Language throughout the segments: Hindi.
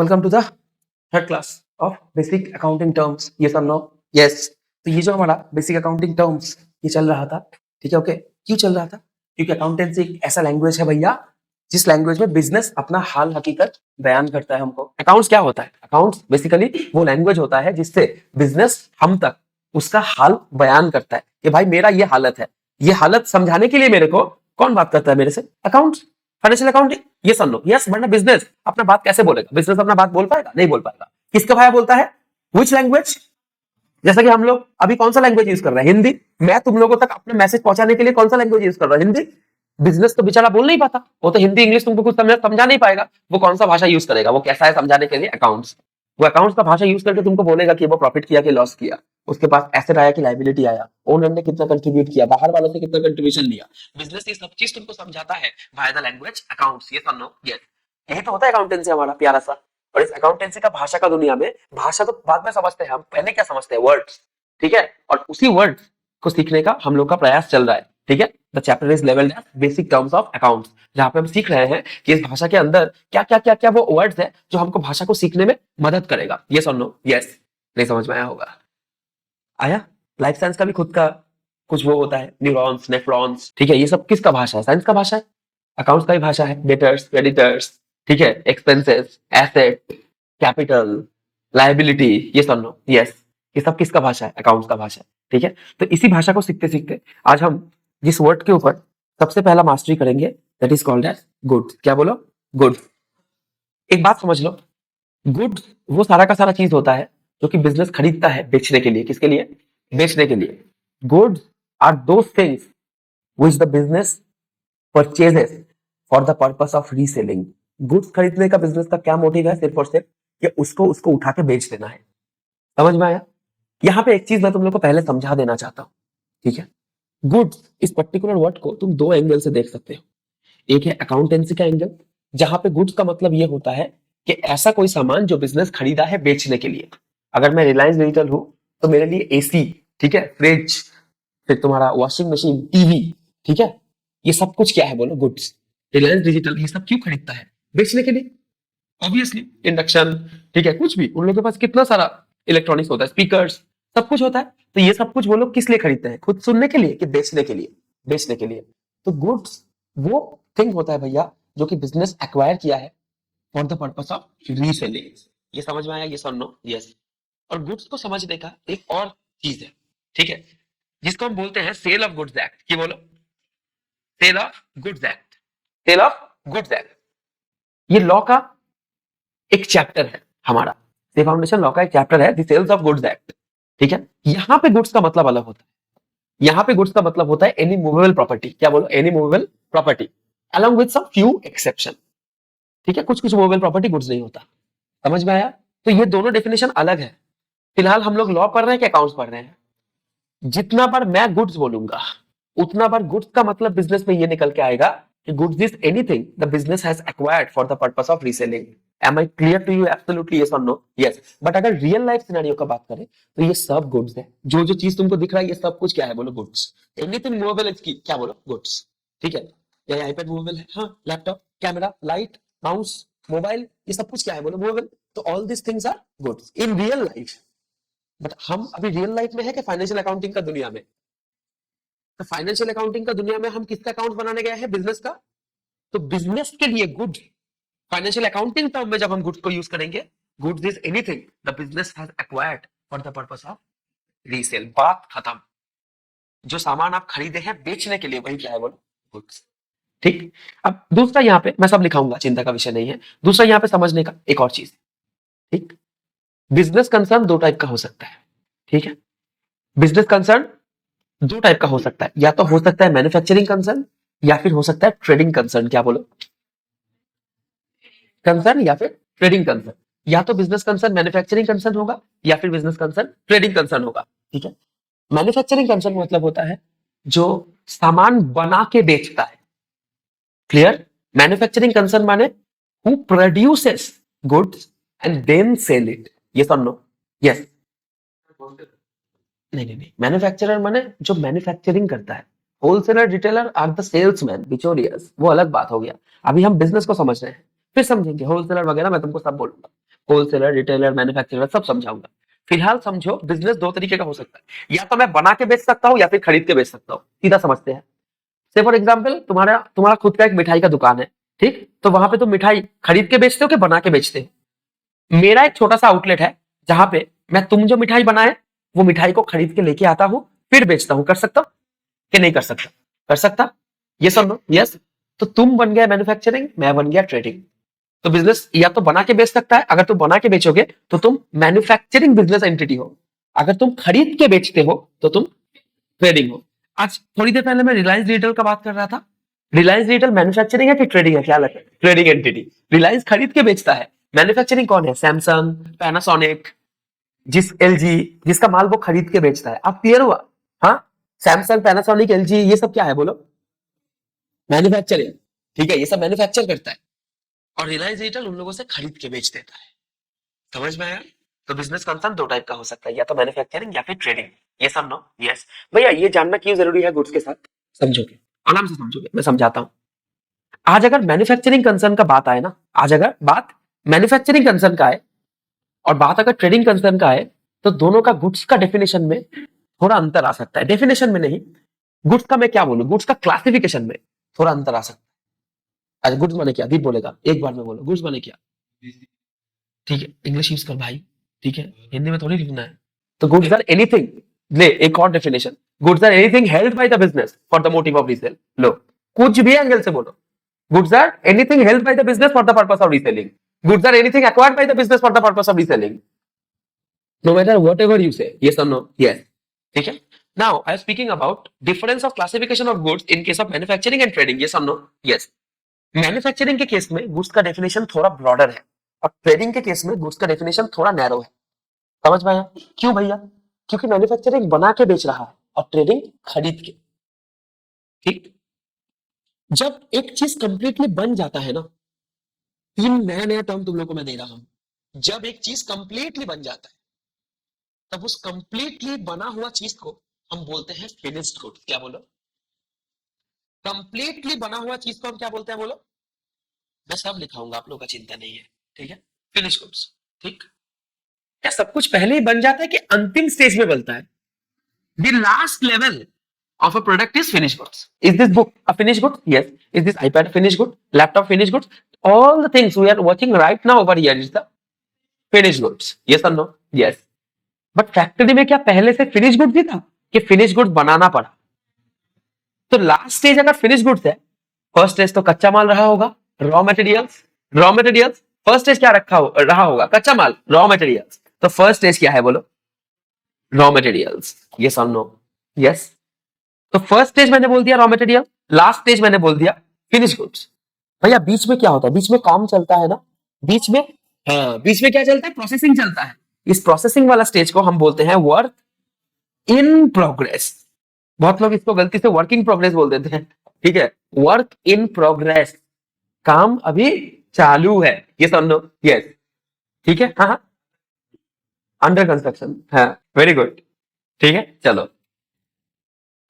Welcome to the third class of basic accounting terms. ये सब नो यस। तो ये जो हमारा बेसिक अकाउंटिंग टर्म्स ये चल रहा था, ठीक है ओके। क्यों चल रहा था? क्योंकि अकाउंटेंसी एक ऐसा लैंग्वेज है भैया जिस लैंग्वेज में बिजनेस अपना हाल हकीकत बयान करता है हमको। अकाउंट्स क्या होता है? अकाउंट्स बेसिकली वो लैंग्वेज होता है जिससे बिजनेस हम तक उसका हाल बयान करता है कि भाई मेरा ये हालत है। ये हालत समझाने के लिए मेरे को कौन बात करता है? मेरे से अकाउंट्स, फाइनेंशियल अकाउंटिंग। ये सुन लो यस, वरना बिजनेस अपना बात कैसे बोलेगा? बिजनेस अपना बात बोल पाएगा? नहीं बोल पाएगा। किसका भाया बोलता है? Which language? जैसा कि हम लोग अभी कौन सा लैंग्वेज यूज कर रहे हैं? हिंदी। मैं तुम लोगों तक अपना मैसेज पहुंचाने के लिए कौन सा लैंग्वेज यूज कर रहा हूं? हिंदी। बिजनेस तो बेचारा बोल नहीं पाता, वो तो हिंदी इंग्लिश तुमको कुछ समझा नहीं पाएगा। वो कौन सा भाषा यूज करेगा? वो कैसा है समझाने के लिए? अकाउंट्स। वो अकाउंट्स का भाषा यूज करके तुमको बोलेगा कि वो प्रॉफिट किया कि लॉस किया, उसके पास एसेट आया कि लायबिलिटी आया, ओनर ने कितना कंट्रीब्यूट किया, बाहर वालों से कितना कंट्रीब्यूशन लिया। बिजनेस ये सब चीज तुमको समझाता है बाय द लैंग्वेज अकाउंट्स। ये समझो यस, यही तो होता है अकाउंटेंसी हमारा प्यारा सा। और इस अकाउंटेंसी का भाषा का दुनिया में, भाषा तो बाद में समझते हैं हम, पहले क्या समझते हैं? वर्ड्स, ठीक है। और उसी वर्ड को सीखने का हम लोग का प्रयास चल रहा है, ठीक है। The chapter is levelled as basic terms of accounts, जहां पे हम सीख रहे हैं कि इस भाषा के अंदर क्या वो वर्ड्स है जो हमको भाषा को सीखने में मदद करेगा। यस और नो? यस। नहीं समझ में आया होगा? आया? लाइफ साइंस का भी खुद का कुछ वो होता है, न्यूरॉन्स, नेफ्रॉन्स, ठीक है। ये सब किसका भाषा है? साइंस का भाषा है। अकाउंट्स का भी भाषा है, डेटर्स, क्रेडिटर्स, ठीक है, एक्सपेंसेस, एसेट, कैपिटल, लायबिलिटी। ये सब नो यस, ये सब किसका भाषा है? अकाउंट्स का भाषा है, ठीक है। तो इसी भाषा को सीखते सीखते आज हम जिस वर्ड के ऊपर सबसे पहला मास्टरी करेंगे that is called as goods. क्या बोलो? गुड्स। एक बात समझ लो, गुड्स वो सारा का सारा चीज होता है जो कि बिजनेस खरीदता है बेचने के लिए। किसके लिए? बेचने के लिए। Goods are those things which the business purchases for the purpose of reselling. Goods खरीदने का बिजनेस का क्या मोटिव है? सिर्फ और सिर्फ कि उसको उसको उठा के बेच देना है। समझ में आया? यहां पे एक चीज मैं तुम लोग को पहले समझा देना चाहता हूं, ठीक है। गुड्स इस पर्टिकुलर वर्ड को तुम दो एंगल से देख सकते हो। एक है अकाउंटेंसी का एंगल, जहां पे गुड्स का मतलब ये होता है कि ऐसा कोई सामान जो बिजनेस खरीदा है बेचने के लिए। अगर मैं रिलायंस डिजिटल हूं तो मेरे लिए एसी, ठीक है, फ्रिज, फिर तुम्हारा वॉशिंग मशीन, टीवी, ठीक है, ये सब कुछ क्या है? बोलो गुड्स। रिलायंस डिजिटल ये सब क्यों खरीदता है? बेचने के लिए, ऑब्वियसली। इंडक्शन, ठीक है, कुछ भी उन लोगों के पास कितना सारा इलेक्ट्रॉनिक्स होता है, स्पीकर्स, सब कुछ होता है। तो ये सब कुछ वो लोग किस लिए खरीदते हैं? खुद सुनने के लिए कि बेचने के लिए? बेचने के लिए। तो गुड्स वो थिंग होता है भैया जो कि बिजनेस एक्वायर किया है for the purpose of reselling. ये समझ में आया? ये सुन लो यस। और गुड्स को समझने का एक और चीज है, ठीक है, जिसको हम बोलते हैं सेल ऑफ गुड्स एक्ट। की बोलो? Sale of goods act. Sale of goods act ये लॉ का एक चैप्टर है हमारा। से फाउंडेशन लॉ का एक चैप्टर है, the sales of goods act, ठीक है। यहां पे गुड्स का मतलब अलग होता है। यहां पे गुड्स का मतलब होता है एनी मूवेबल प्रॉपर्टी। क्या बोलो? Any movable property along with some few exception, ठीक है। कुछ कुछ मूवेबल प्रॉपर्टी गुड्स नहीं होता। समझ में आया? तो ये दोनों डेफिनेशन अलग है। फिलहाल हम लोग लॉ पढ़ रहे हैं कि अकाउंट्स पढ़ रहे हैं? जितना बार मैं गुड्स बोलूंगा उतना बार गुड्स का मतलब बिजनेस में ये निकल के आएगा कि goods is anything the business has acquired for the purpose of reselling. Am I clear to you? Absolutely yes और नो? यस। बट अगर रियल लाइफ सिनेरियो का बात करें तो ये सब गुड्स है। जो जो चीज तुमको दिख रहा है ये सब कुछ क्या है? बोलो गुड्स। एनीथिंग मूवेबल इज की क्या? बोलो गुड्स, ठीक है। या आईपैड मूवेबल है? हाँ। Laptop, camera, light, mouse, mobile, ये सब कुछ क्या है? बोलो मूवेबल। तो all this things are goods in real life. But हम अभी रियल लाइफ में है कि फाइनेंशियल अकाउंटिंग का दुनिया में? तो फाइनेंशियल अकाउंटिंग का दुनिया में हम किसका अकाउंट बनाने गए हैं? बिजनेस का। तो बिजनेस के लिए गुड, फाइनेंशियल अकाउंटिंग टर्म में जब हम गुड्स को यूज करेंगे, goods is anything the business has acquired for the purpose of resale. बात खत्म। जो सामान आप खरीदे हैं बेचने के लिए वही क्या है? बोलो गुड्स, ठीक। अब दूसरा यहाँ पे मैं सब लिखाऊंगा, चिंता का विषय नहीं है। दूसरा यहाँ पे समझने का एक और चीज, ठीक। बिजनेस कंसर्न दो टाइप का हो सकता है, ठीक है। बिजनेस कंसर्न दो टाइप का हो सकता है, या तो हो सकता है मैन्युफैक्चरिंग कंसर्न या फिर हो सकता है ट्रेडिंग कंसर्न। क्या बोलो? कंसर्न या फिर ट्रेडिंग कंसर्न। या तो बिजनेस कंसर्न मैन्युफैक्चरिंग कंसर्न होगा या फिर बिजनेस कंसर्न ट्रेडिंग कंसर्न होगा, ठीक है। मैन्युफैक्चरिंग कंसर्न मतलब होता है जो सामान बना के बेचता है। क्लियर? मैन्युफैक्चरिंग कंसर्न माने who produces goods and then sell it. ये सब नो? यस। नहीं, मैन्युफैक्चरर माने जो मैन्युफैक्चरिंग करता है। Wholesaler, retailer or the salesman, बिचौलियर्स, वो अलग बात हो गया। अभी हम बिजनेस को समझ रहे हैं, फिर समझेंगे होलसेलर वगैरह, मैं तुमको सब बोलूंगा। होलसेलर, रिटेलर, मैन्युफैक्चरर सब समझाऊंगा। फिलहाल समझो बिजनेस दो तरीके का हो सकता है, या तो मैं बना के बेच सकता हूँ या फिर खरीद के बेच सकता हूँ। सीधा समझते हैं। से फॉर एग्जाम्पल तुम्हारा तुम्हारा खुद का एक मिठाई का दुकान है, ठीक, तो वहां पे तुम मिठाई खरीद के बेचते हो कि बना के बेचते हो। मेरा एक छोटा सा आउटलेट है जहां पे मैं तुम जो मिठाई बनाए वो मिठाई को खरीद के लेके आता हूं फिर बेचता हूं। कर सकता हूं कि नहीं कर सकता? कर सकता। ये सब नो यस। तो तुम बन गया मैन्युफैक्चरिंग, मैं बन गया ट्रेडिंग। तो बिजनेस या तो बना के बेच सकता है, अगर तुम बना के बेचोगे तो तुम मैन्युफैक्चरिंग बिजनेस एंटिटी हो, अगर तुम खरीद के बेचते हो तो तुम ट्रेडिंग हो। आज थोड़ी देर पहले मैं रिलायंस डिजिटल का बात कर रहा था। रिलायंस डिजिटल मैन्युफैक्चरिंग है कि ट्रेडिंग है? क्या लगता है? Trading entity. रिलायंस खरीद के बेचता है। मैन्युफैक्चरिंग कौन है? सैमसंग, पैनासोनिक, जिस एलजी, जिसका माल वो खरीद के बेचता है। आप क्लियर हुआ? हाँ, सैमसंग, पैनासोनिक, एलजी ये सब क्या है बोलो? मैन्युफैक्चरिंग। ठीक है, ये सब मैन्युफैक्चर करता है और रिलायंस डिजिटल उन लोगों से खरीद के बेच देता है। समझ में आया? तो बिजनेस कंसर्न दो टाइप का हो सकता है, या तो मैन्युफैक्चरिंग या फिर ट्रेडिंग। ये सब नो यस। भैया ये जानना क्यों जरूरी है गुड्स के साथ? समझोगे, आराम से समझोगे, मैं समझाता हूं। आज अगर मैन्युफैक्चरिंग कंसर्न का बात आए ना, आज अगर बात मैन्युफैक्चरिंग कंसर्न का है और बात अगर ट्रेडिंग कंसर्न का है, तो दोनों का गुड्स का डेफिनेशन में थोड़ा अंतर आ सकता है। डेफिनेशन में नहीं, गुड्स का मैं क्या बोलूं, गुड्स का क्लासिफिकेशन में थोड़ा अंतर आ सकता है। अच्छा गुड्स माने क्या? दीप बोलेगा, एक बार में बोलो गुड्स माने क्या। ठीक है, इंग्लिश यूज कर भाई। ठीक है, हिंदी में थोड़ी लिखना है। तो गुड्स आर एनीथिंग, ले एक और definition, goods are anything held by the business for the motive of resale. लो, कुछ भी एंगल से बोलो, goods are anything held by the business for the purpose of reselling. Goods are anything acquired by the business for the purpose of reselling. No matter whatever you say, yes और नो यस। ठीक है, now I am speaking about difference of classification of goods in case of manufacturing and trading. Yes और नो यस। मैन्युफैक्चरिंग के केस में गुड्स का डेफिनेशन थोड़ा ब्रॉडर है और ट्रेडिंग के केस में गुड्स का डेफिनेशन थोड़ा नैरो है। समझ में आया? क्यों भैया? क्योंकि मैन्युफैक्चरिंग बना के बेच रहा है और ट्रेडिंग खरीद के। ठीक, जब एक चीज कंप्लीटली बन जाता है ना, तीन नया नया टर्म तुम लोग को मैं दे रहा हूं। जब एक चीज कंप्लीटली बन जाता है तब उस कंप्लीटली बना हुआ चीज को हम बोलते हैं फिनिश्ड गुड। क्या बोलो? कंप्लीटली बना हुआ चीज को हम क्या बोलते हैं बोलो? मैं सब लिखाऊंगा, आप लोगों का चिंता नहीं है। ठीक है, फिनिश गुड्स। ठीक, क्या सब कुछ पहले ही बन जाता है कि अंतिम स्टेज में बनता है? The last level of a product is finished goods. Is this book a finished good? Yes. Is this iPad a finished good? Laptop finished goods? All the things we are watching right now over here is the finished goods. Yes or no? Yes. But factory में क्या पहले से finished goods ही था कि finished goods बनाना पड़ा? तो लास्ट स्टेज अगर finished goods है, फर्स्ट स्टेज तो कच्चा माल रहा होगा, raw materials. Raw materials first stage क्या रहा होगा? कच्चा माल, रॉ मटेरियल्स। तो फर्स्ट स्टेज क्या है बोलो? Raw materials. यस और नो? यस। तो फर्स्ट स्टेज मैंने बोल दिया रॉ मटेरियल, लास्ट स्टेज मैंने बोल दिया फिनिश गुड्स। भैया बीच में क्या होता है? बीच में काम चलता है ना, बीच में, हाँ बीच में क्या चलता है? प्रोसेसिंग चलता है। इस प्रोसेसिंग वाला स्टेज को हम बोलते हैं वर्क इन प्रोग्रेस। बहुत लोग इसको गलती से वर्किंग प्रोग्रेस बोल देते हैं। ठीक है, वर्क इन प्रोग्रेस, काम अभी चालू है। ये समझो यस। ठीक है, हाँ हाँ, अंडर कंस्ट्रक्शन, हाँ वेरी गुड। ठीक है चलो,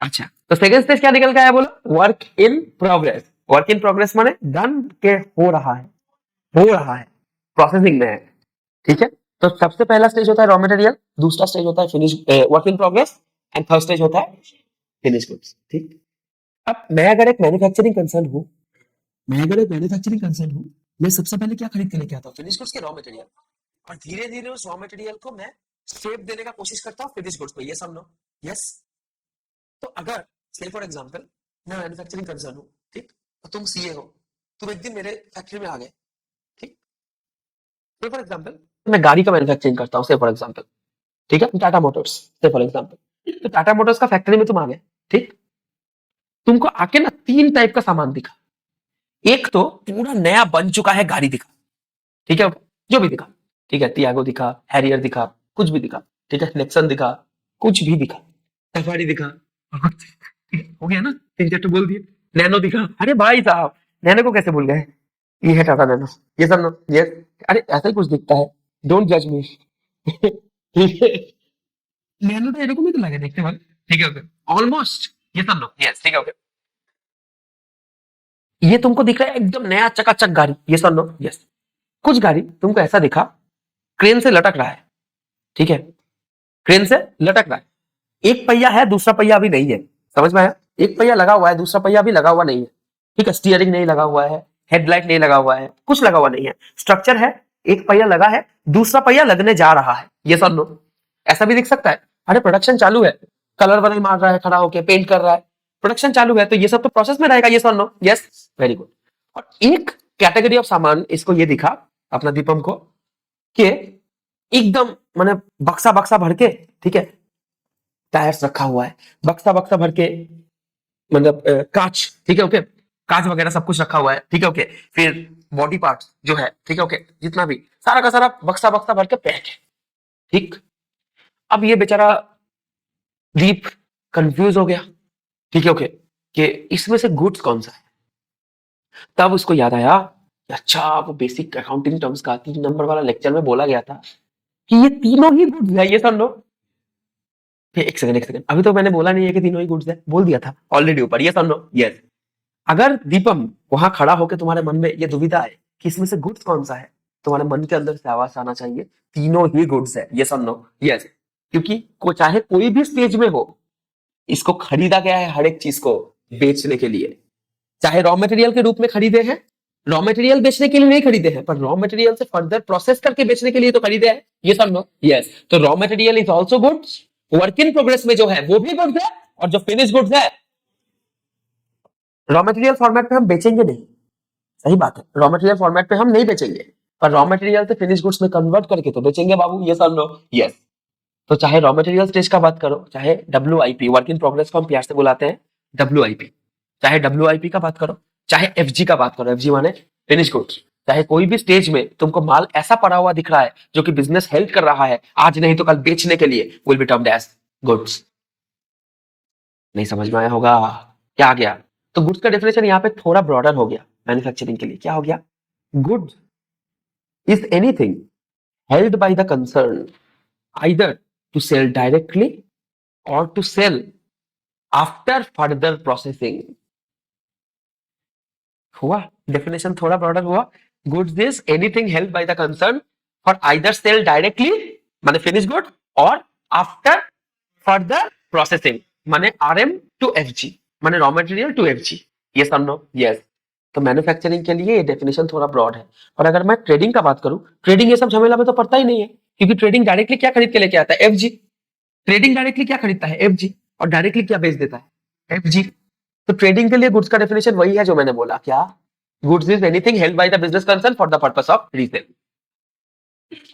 अच्छा तो सेकंड स्टेज क्या निकल के आया बोलो? Work in progress. Work in progress माने डन के हो रहा है, हो रहा है, प्रोसेसिंग में है। ठीक है, तो सबसे पहला स्टेज होता है रॉ मटेरियल, दूसरा स्टेज होता है finish work in progress and third stage होता है फिनिश गुड्स। ठीक, अब मैं अगर एक मैन्युफैक्चरिंग कंसर्न हूं, मैं अगर एक मैन्युफैक्चरिंग कंसर्न हूं, मैं सबसे पहले क्या खरीद के लेके आता हूं? फिनिश गुड्स के रॉ मटेरियल, और धीरे धीरे उस रॉ मटेरियल को मैं शेप देने का कोशिश करता हूं फिनिश गुड्स पे। ये समझो यस। तो अगर से फॉर एग्जांपल मैं मैन्युफैक्चरिंग कंसर्न हूं, ठीक, तो तुम सीए हो, तुम एक दिन मेरे फैक्ट्री में आ गए, ठीक, से फॉर एग्जांपल मैं गाड़ी का मैन्युफैक्चरिंग करता हूं, से फॉर एग्जांपल, ठीक है, टाटा मोटर्स, से फॉर एग्जांपल। तो टाटा मोटर्स का फैक्ट्री में तुम आ गए, ठीक, तुमको आके ना तीन टाइप का सामान दिखा। एक तो पूरा नया बन चुका है गाड़ी दिखा, ठीक है, जो भी दिखा, ठीक है, टियागो दिखा, हैरियर दिखा, कुछ भी दिखा, ठीक है, नेक्सन दिखा, कुछ भी दिखा, सफारी दिखा, हो गया ना, तीन चार तो बोल दिए। नैनो दिखा, अरे भाई साहब नैनो को कैसे भूल गए? ये है टाटा नैनो, ये सब नो ये, अरे ऐसा ही कुछ दिखता है, डोंट जज मी। ठीक है, नैनो तो एरकम ही तो लगे देखते भाई। ठीक है ओके, ऑलमोस्ट ये सब नो यस, ठीक है ओके। ये तुमको दिख रहा है एकदम नया चकाचक गाड़ी, ये सब नो यस। कुछ गाड़ी तुमको ऐसा दिखा क्रेन से लटक रहा है, ठीक है, क्रेन से लटक रहा है, एक पहिया है दूसरा पहिया अभी नहीं है, समझ में आया? एक पहिया लगा हुआ है दूसरा पहिया अभी लगा हुआ नहीं है, ठीक है, स्टीयरिंग नहीं लगा हुआ है, हेडलाइट नहीं लगा हुआ है, कुछ लगा हुआ नहीं है, स्ट्रक्चर है, एक पहिया लगा है, दूसरा पहिया लगने जा रहा है, ये सब नो, ऐसा भी दिख सकता है। अरे प्रोडक्शन चालू है, कलर वलर मार रहा है, खड़ा होके पेंट कर रहा है, प्रोडक्शन चालू है, तो ये सब तो प्रोसेस में रहेगा, ये सब नो, यस, वेरी गुड। और एक कैटेगरी ऑफ सामान इसको ये दिखा अपना दीपम को कि एकदम माने बक्सा बक्सा भर के, ठीक है, टायर्स रखा हुआ है, बक्सा बक्सा भर के, मतलब कांच, ठीक है, ओके, कांच वगैरह सब कुछ रखा हुआ है, ठीक है, ओके, फिर बॉडी पार्ट्स जो है, ठीक है, ओके, जितना भी सारा का सारा बक्सा बक्सा भर के पैक है, ठीक। अब ये बेचारा दीप कंफ्यूज हो गया, ठीक है, ओके, कि इसमें से गुड्स कौन सा है। तब उसको याद आया, अच्छा वो बेसिक अकाउंटिंग टर्म्स का 3 नंबर वाला लेक्चर में बोला गया था कि ये तीनों ही गुड्स है, ये सब लो। फिर एक सेकंड, अभी तो मैंने बोला नहीं है कि तीनों ही गुड्स है, बोल दिया था ऑलरेडी ऊपर, ये सब लो, यस। अगर दीपम वहां खड़ा होकर तुम्हारे मन में ये दुविधा है कि इसमें से गुड्स कौन सा है, तुम्हारे मन के अंदर से आवाज आना चाहिए तीनों ही गुड्स है, ये सब नो, यस। क्योंकि चाहे कोई भी स्टेज में हो, इसको खरीदा गया है हर एक चीज को बेचने के लिए, चाहे रॉ मटेरियल के रूप में खरीदे हैं, रॉ मटेरियल बेचने के लिए नहीं खरीदे हैं, पर रॉ मटेरियल से फर्दर प्रोसेस करके बेचने के लिए तो खरीदे हैं, ये सब नो, यस। तो raw material is also goods, work in progress में जो है वो भी गुड्स है, और जो फिनिश गुड्स है, रॉ मटेरियल फॉर्मेट पे हम बेचेंगे नहीं, सही बात है, रॉ मटेरियल फॉर्मेट पे हम नहीं बेचेंगे, पर रॉ मटेरियल से फिनिश गुड्स में कन्वर्ट करके तो बेचेंगे बाबू, ये सब लो, यस। तो चाहे रॉ मटेरियल स्टेज का बात करो, चाहे WIP वर्क इन प्रोग्रेस को हम प्यार से बुलाते हैं WIP, चाहे WIP का बात करो, चाहे FG का बात करो, FG माने फिनिश गुड्स, चाहे कोई भी स्टेज में तुमको माल ऐसा पड़ा हुआ दिख रहा है जो कि बिजनेस हेल्प कर रहा है, आज नहीं तो कल बेचने के लिए, will be termed as goods. नहीं समझ में आया होगा क्या आ गया? तो गुड्स का डेफिनेशन यहाँ पे थोड़ा ब्रॉडर हो गया मैन्युफैक्चरिंग के लिए, क्या हो गया? Goods is anything held by the concern either to sell directly or to sell after further processing। हुआ डेफिनेशन थोड़ा ब्रॉडर हुआ। Goods is anything held by the concern for either sale directly माने फिनिश गुड, और आफ्टर फर्दर प्रोसेसिंग माने RM टू FG माने रॉ मटेरियल टू FG, ये समझो, यस। तो मैन्युफैक्चरिंग के लिए ये डेफिनेशन थोड़ा ब्रॉड है। और अगर मैं ट्रेडिंग का बात करूं, ट्रेडिंग ये सब झमेला में तो पड़ता ही नहीं है, क्योंकि ट्रेडिंग डायरेक्टली क्या खरीद के लेके आता है? FG। ट्रेडिंग डायरेक्टली क्या खरीदता है? FG। और डायरेक्टली क्या बेच देता है? FG। तो ट्रेडिंग के लिए गुड्स का डेफिनेशन वही है जो मैंने बोला, क्या? Goods is anything held by the business concern for the purpose of resale.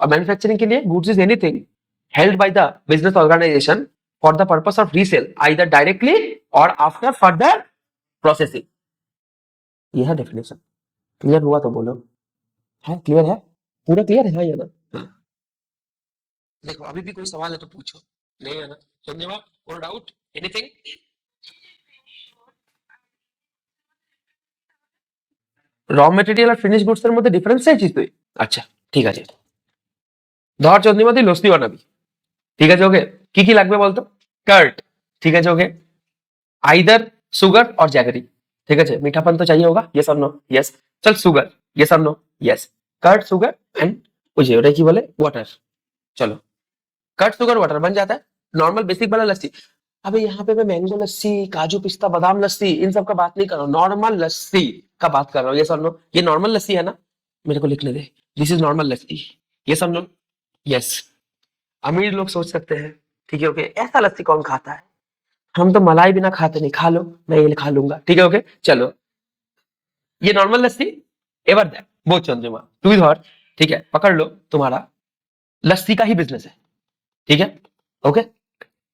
और मैन्युफैक्चरिंग के लिए goods is anything held by the business organisation for the purpose of resale either directly और आफ्टर फर्दर प्रोसेसिंग। यह है डेफिनेशन। क्लियर हुआ तो बोलो, है क्लियर है? पूरा क्लियर है? हाँ या ना? हाँ। देखो अभी भी कोई सवाल है तो पूछो, नहीं है ना? धन्यवाद। और डाउट एनीथिंग? रॉ মেটেরিয়াল আর ফিনিশ গুডস এর মধ্যে ডিফারেন্স চাইছিস তুই? আচ্ছা ঠিক আছে, ধর চন্দ্রিমা তুই লস্যি বানাবি, ঠিক আছে, ওকে, কি কি লাগবে বলতো? कर्ट, ठीक है ओके, आइदर सुगर और जैगरी, ठीक है, मीठापन तो चाहिए होगा, यस और नो? यस। चल सुगर, यस और no? Yes. Curd sugar and मुझे ওটা কি বলে वाटर, चलो कर्ट सुगर वाटर बन जाता है नॉर्मल बेसिक वाला लस्सी। अबे यहाँ पे मैं मैंगो लस्सी, काजू पिस्ता बादाम लस्सी इन सब का बात नहीं कर रहा हूँ, नॉर्मल लस्सी का बात कर रहा हूँ, ये सब नो? ये नॉर्मल लस्सी है ना? मेरे को लिखने दे, दिस इज नॉर्मल लस्सी, ये सब नो? यस। अमीर लोग सोच सकते हैं, ठीक है ओके, ऐसा लस्सी कौन खाता है, हम तो मलाई बिना खाते नहीं, खा लो, मैं ये खा लूंगा, ठीक है ओके, चलो ये नॉर्मल लस्सी एवर दैट वो चंद्रमा तू ही धर, ठीक है, पकड़ लो, तुम्हारा लस्सी का ही बिजनेस है, ठीक है ओके।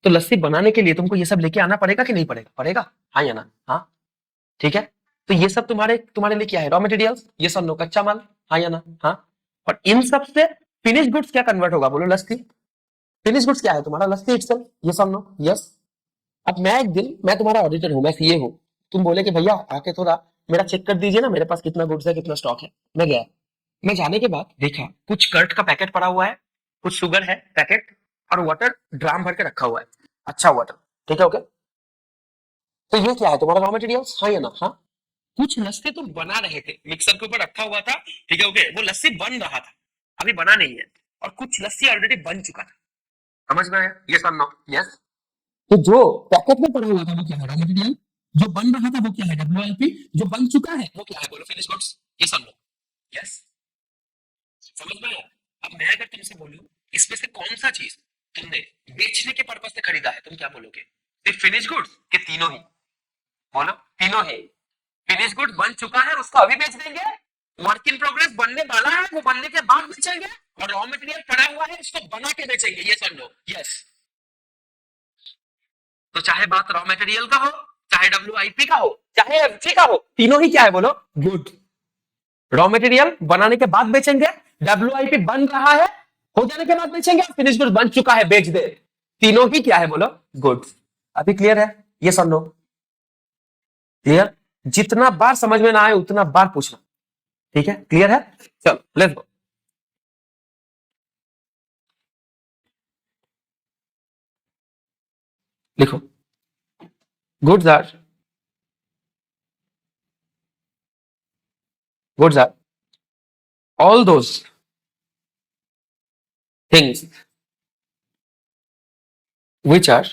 तो लस्सी बनाने के लिए तुमको ये सब लेके आना पड़ेगा कि नहीं पड़ेगा? पड़ेगा, हाँ या ना? हाँ ठीक है। तो ये सब तुम्हारे तुम्हारे लिए क्या है? रॉ मटेरियल्स, ये सब लो कच्चा माल, हाँ या ना? हाँ। और इन सब से फिनिश गुड्स क्या कन्वर्ट होगा बोलो? लस्सी। फिनिश गुड्स क्या है तुम्हारा? लस्सी इटसेल्फ, ये सब लो, यस। अब मैं एक दिन, मैं तुम्हारा ऑडिटर हूँ, मैं सीए हूँ, तुम बोले कि भैया आके थोड़ा मेरा चेक कर दीजिए ना, मेरे पास कितना गुड्स है, कितना स्टॉक है। मैं गया, मैं जाने के बाद देखा कुछ कर्ट का पैकेट पड़ा हुआ है, कुछ शुगर है पैकेट, और वाटर ड्राम भर के रखा हुआ है, अच्छा वाटर, ठीक है ओके। तो ये क्या है तुम्हारा? रॉ मटेरियल्स, हाँ या ना? हाँ। कुछ लस्सी तुम बना रहे थे, मिक्सर के ऊपर रखा हुआ था, ठीक है ओके, वो लस्सी बन रहा था, अभी बना नहीं है, और कुछ लस्सी ऑलरेडी बन चुका था। समझ में आया? यस और नो? यस। तो जो पैकेट में पड़ा हुआ था वो क्या है? Raw material. जो बन रहा था वो क्या है? डब्ल्यूआईपी। जो बन चुका है वो क्या है? बोलो फिनिश गुड्स। यस और नो? यस। समझ में आया? अब मैं अगर तुमसे बोलूं इसमें से कौन सा चीज तुमने बेचने के पर्पज से खरीदा है, तुम क्या बोलोगे? सिर्फ फिनिश गुड्स के तीनों ही? बोलो तीनों ही। फिनिश गुड बन चुका है उसको अभी बेच देंगे, वर्क इन प्रोग्रेस बनने वाला है वो बनने के बाद बेचेंगे, और रॉ मटेरियल पड़ा हुआ है उसको बना के बेचेंगे। यस और नो? यस। तो चाहे बात रॉ मटेरियल का हो, चाहे डब्ल्यूआईपी का हो, चाहे एफजी का हो, तीनों ही क्या है? बोलो गुड। रॉ मटेरियल बनाने के बाद बेचेंगे, डब्ल्यूआईपी बन रहा है हो जाने के बाद बेचेंगे, फिनिश गुड बन चुका है बेच दे। तीनों ही क्या है? बोलो गुड। अभी क्लियर है? ये सब नो? क्लियर? जितना बार समझ में ना आए उतना बार पूछना। ठीक है? क्लियर है? चलो लेट्स गो। लिखो goods are goods are all those things which are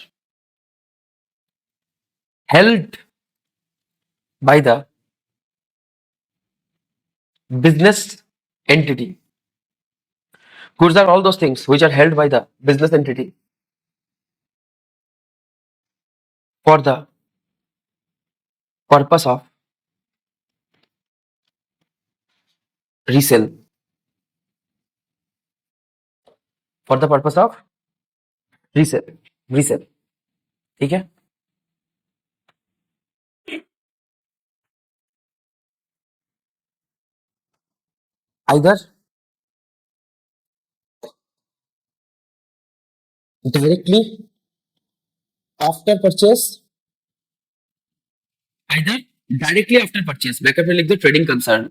held by the business entity. Goods are all those things which are held by the business entity for the purpose of resale. For the purpose of resale. Resale. ठीक है? Either directly after purchase, either directly after purchase. Bracket में लिख दो ट्रेडिंग कंसर्न।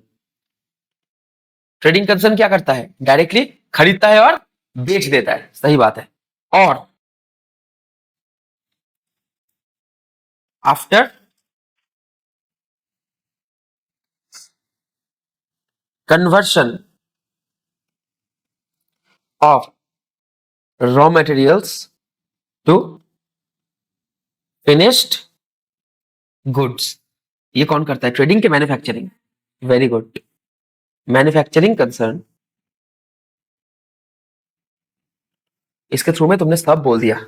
ट्रेडिंग कंसर्न क्या करता है? डायरेक्टली खरीदता है और बेच देता है। सही बात है। और after conversion of raw materials to finished goods। ये कौन करता है? ट्रेडिंग के manufacturing. Very good. Manufacturing concern. इसके थ्रू में तुमने सब बोल दिया।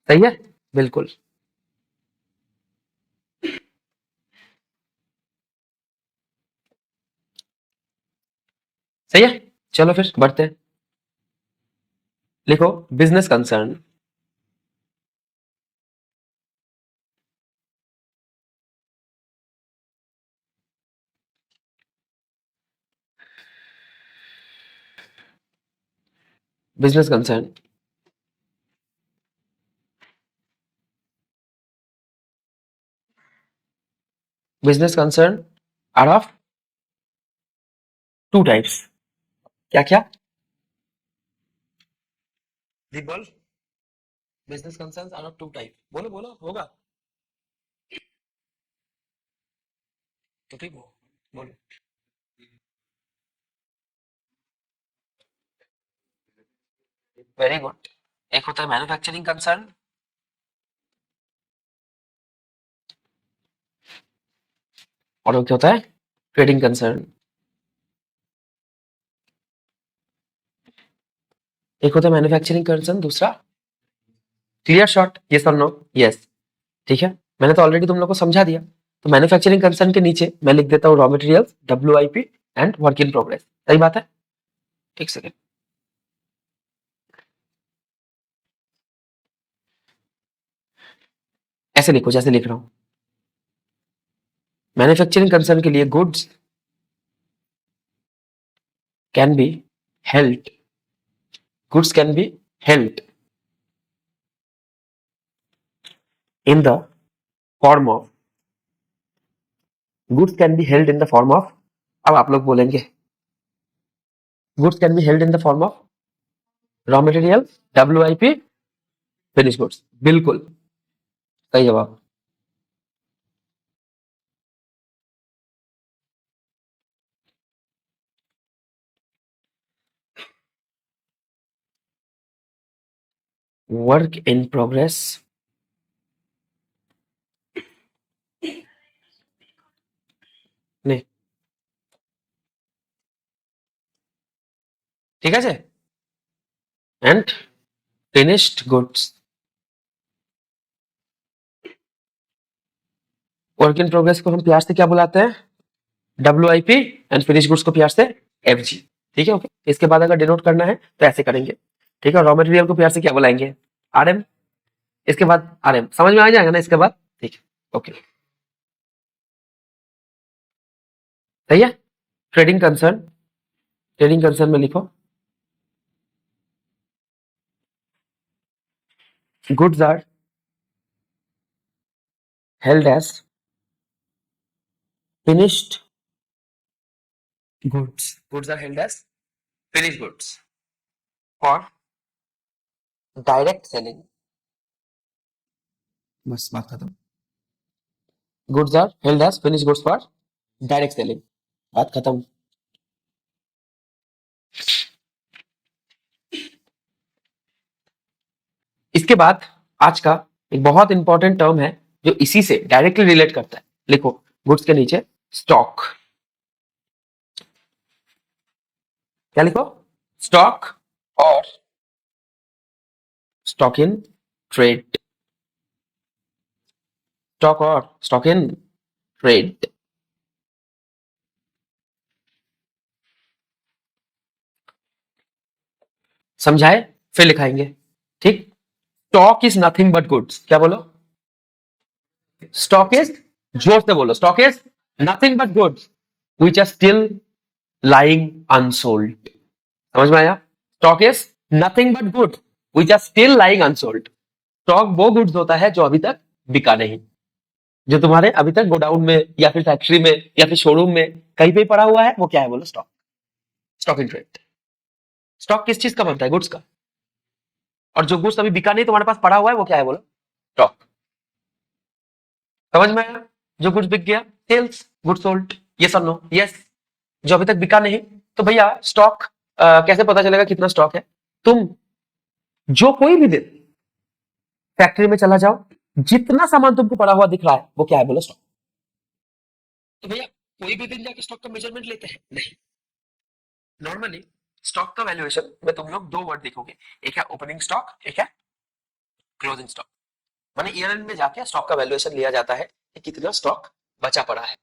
सही है? बिल्कुल सही है। चलो फिर बढ़ते हैं। लिखो business concern. Business concern. Business concern are of two types. क्या क्या? बोल। Business concern are of two type. बोलो बोलो होगा तो ठीक हो। बोलो। Very good. एक होता है मैन्युफैक्चरिंग कंसर्न और एक होता है ट्रेडिंग कंसर्न। एक होता है मैन्युफैक्चरिंग कंसर्न, दूसरा क्लियर शॉट। यस और नो? यस। ठीक है? मैंने तो ऑलरेडी तुम लोग को समझा दिया। तो मैन्युफैक्चरिंग कंसर्न के नीचे मैं लिख देता हूँ raw materials, WIP and work in progress. सही बात है? एक सेकेंड। ऐसे लिखो जैसे लिख रहा हूं। मैन्युफैक्चरिंग कंसर्न के लिए goods can be held. Goods can be held in the form of. Goods can be held in the form of. अब आप लोग बोलेंगे goods can be held in the form of raw material, WIP, finish goods. बिल्कुल सही जवाब। वर्क इन प्रोग्रेस नहीं, ঠিক আছে, and finished goods. Work in progress को हम प्यार से क्या बुलाते हैं, WIP, एंड फिनिश गुड्स को प्यार से FG। ठीक है, ओके। इसके बाद अगर डिनोट करना है तो ऐसे करेंगे, ठीक है। रॉ मटेरियल को प्यार से क्या बुलाएंगे, RM। इसके बाद RM, समझ में आ जाएगा ना इसके बाद, ठीक है, ओके। सही है। ट्रेडिंग कंसर्न, ट्रेडिंग कंसर्न में लिखो goods are held as finished goods, goods are held as finished goods for direct selling. बस बात खत्म। Goods are held as finished goods for direct selling, बात खत्म। इसके बाद आज का एक बहुत इंपॉर्टेंट टर्म है जो इसी से डायरेक्टली रिलेट करता है, लिखो गुड्स के नीचे स्टॉक। क्या लिखो, स्टॉक और स्टॉक इन ट्रेड, स्टॉक और स्टॉक इन ट्रेड। समझाए, फिर लिखाएंगे, ठीक। Stock is nothing but goods, क्या बोलो, स्टॉक इज, जोर से बोलो, stock is nothing but goods which are still lying unsold. समझ में आया, stock is nothing but good which are still lying unsold. Stock वो गुड्स होता है जो अभी तक बिका नहीं, जो तुम्हारे अभी तक गोडाउन में या फिर फैक्ट्री में या फिर शोरूम में कहीं पे पड़ा हुआ है, वो क्या है बोलो, stock. Stock in trade. Stock किस चीज का बनता है, गुड्स का। और जो गुड्स अभी बिका नहीं तुम्हारे पास पड़ा हुआ है, वो क्या है बोलो, स्टॉक। समझ में आया, जो गुड्स बिक गया, सेल्स, गुड्स सोल्ड, यस और नो, यस। जो अभी तक बिका नहीं, तो भैया स्टॉक कैसे पता चलेगा कितना स्टॉक है, तुम जो कोई भी दिन फैक्ट्री में चला जाओ, जितना सामान तुमको पड़ा हुआ दिख रहा है, वो क्या है बोलो, स्टॉक। तो भैया कोई भी दिन जाके स्टॉक का मेजरमेंट लेते हैं, नहीं। नॉर्मली स्टॉक का वैल्यूएशन में तुम लोग दो वर्ड देखोगे, एक है ओपनिंग स्टॉक, एक है क्लोजिंग स्टॉक। माने ईयर एंड में जाके स्टॉक का वैल्यूएशन लिया जाता है कि कितना स्टॉक बचा पड़ा है,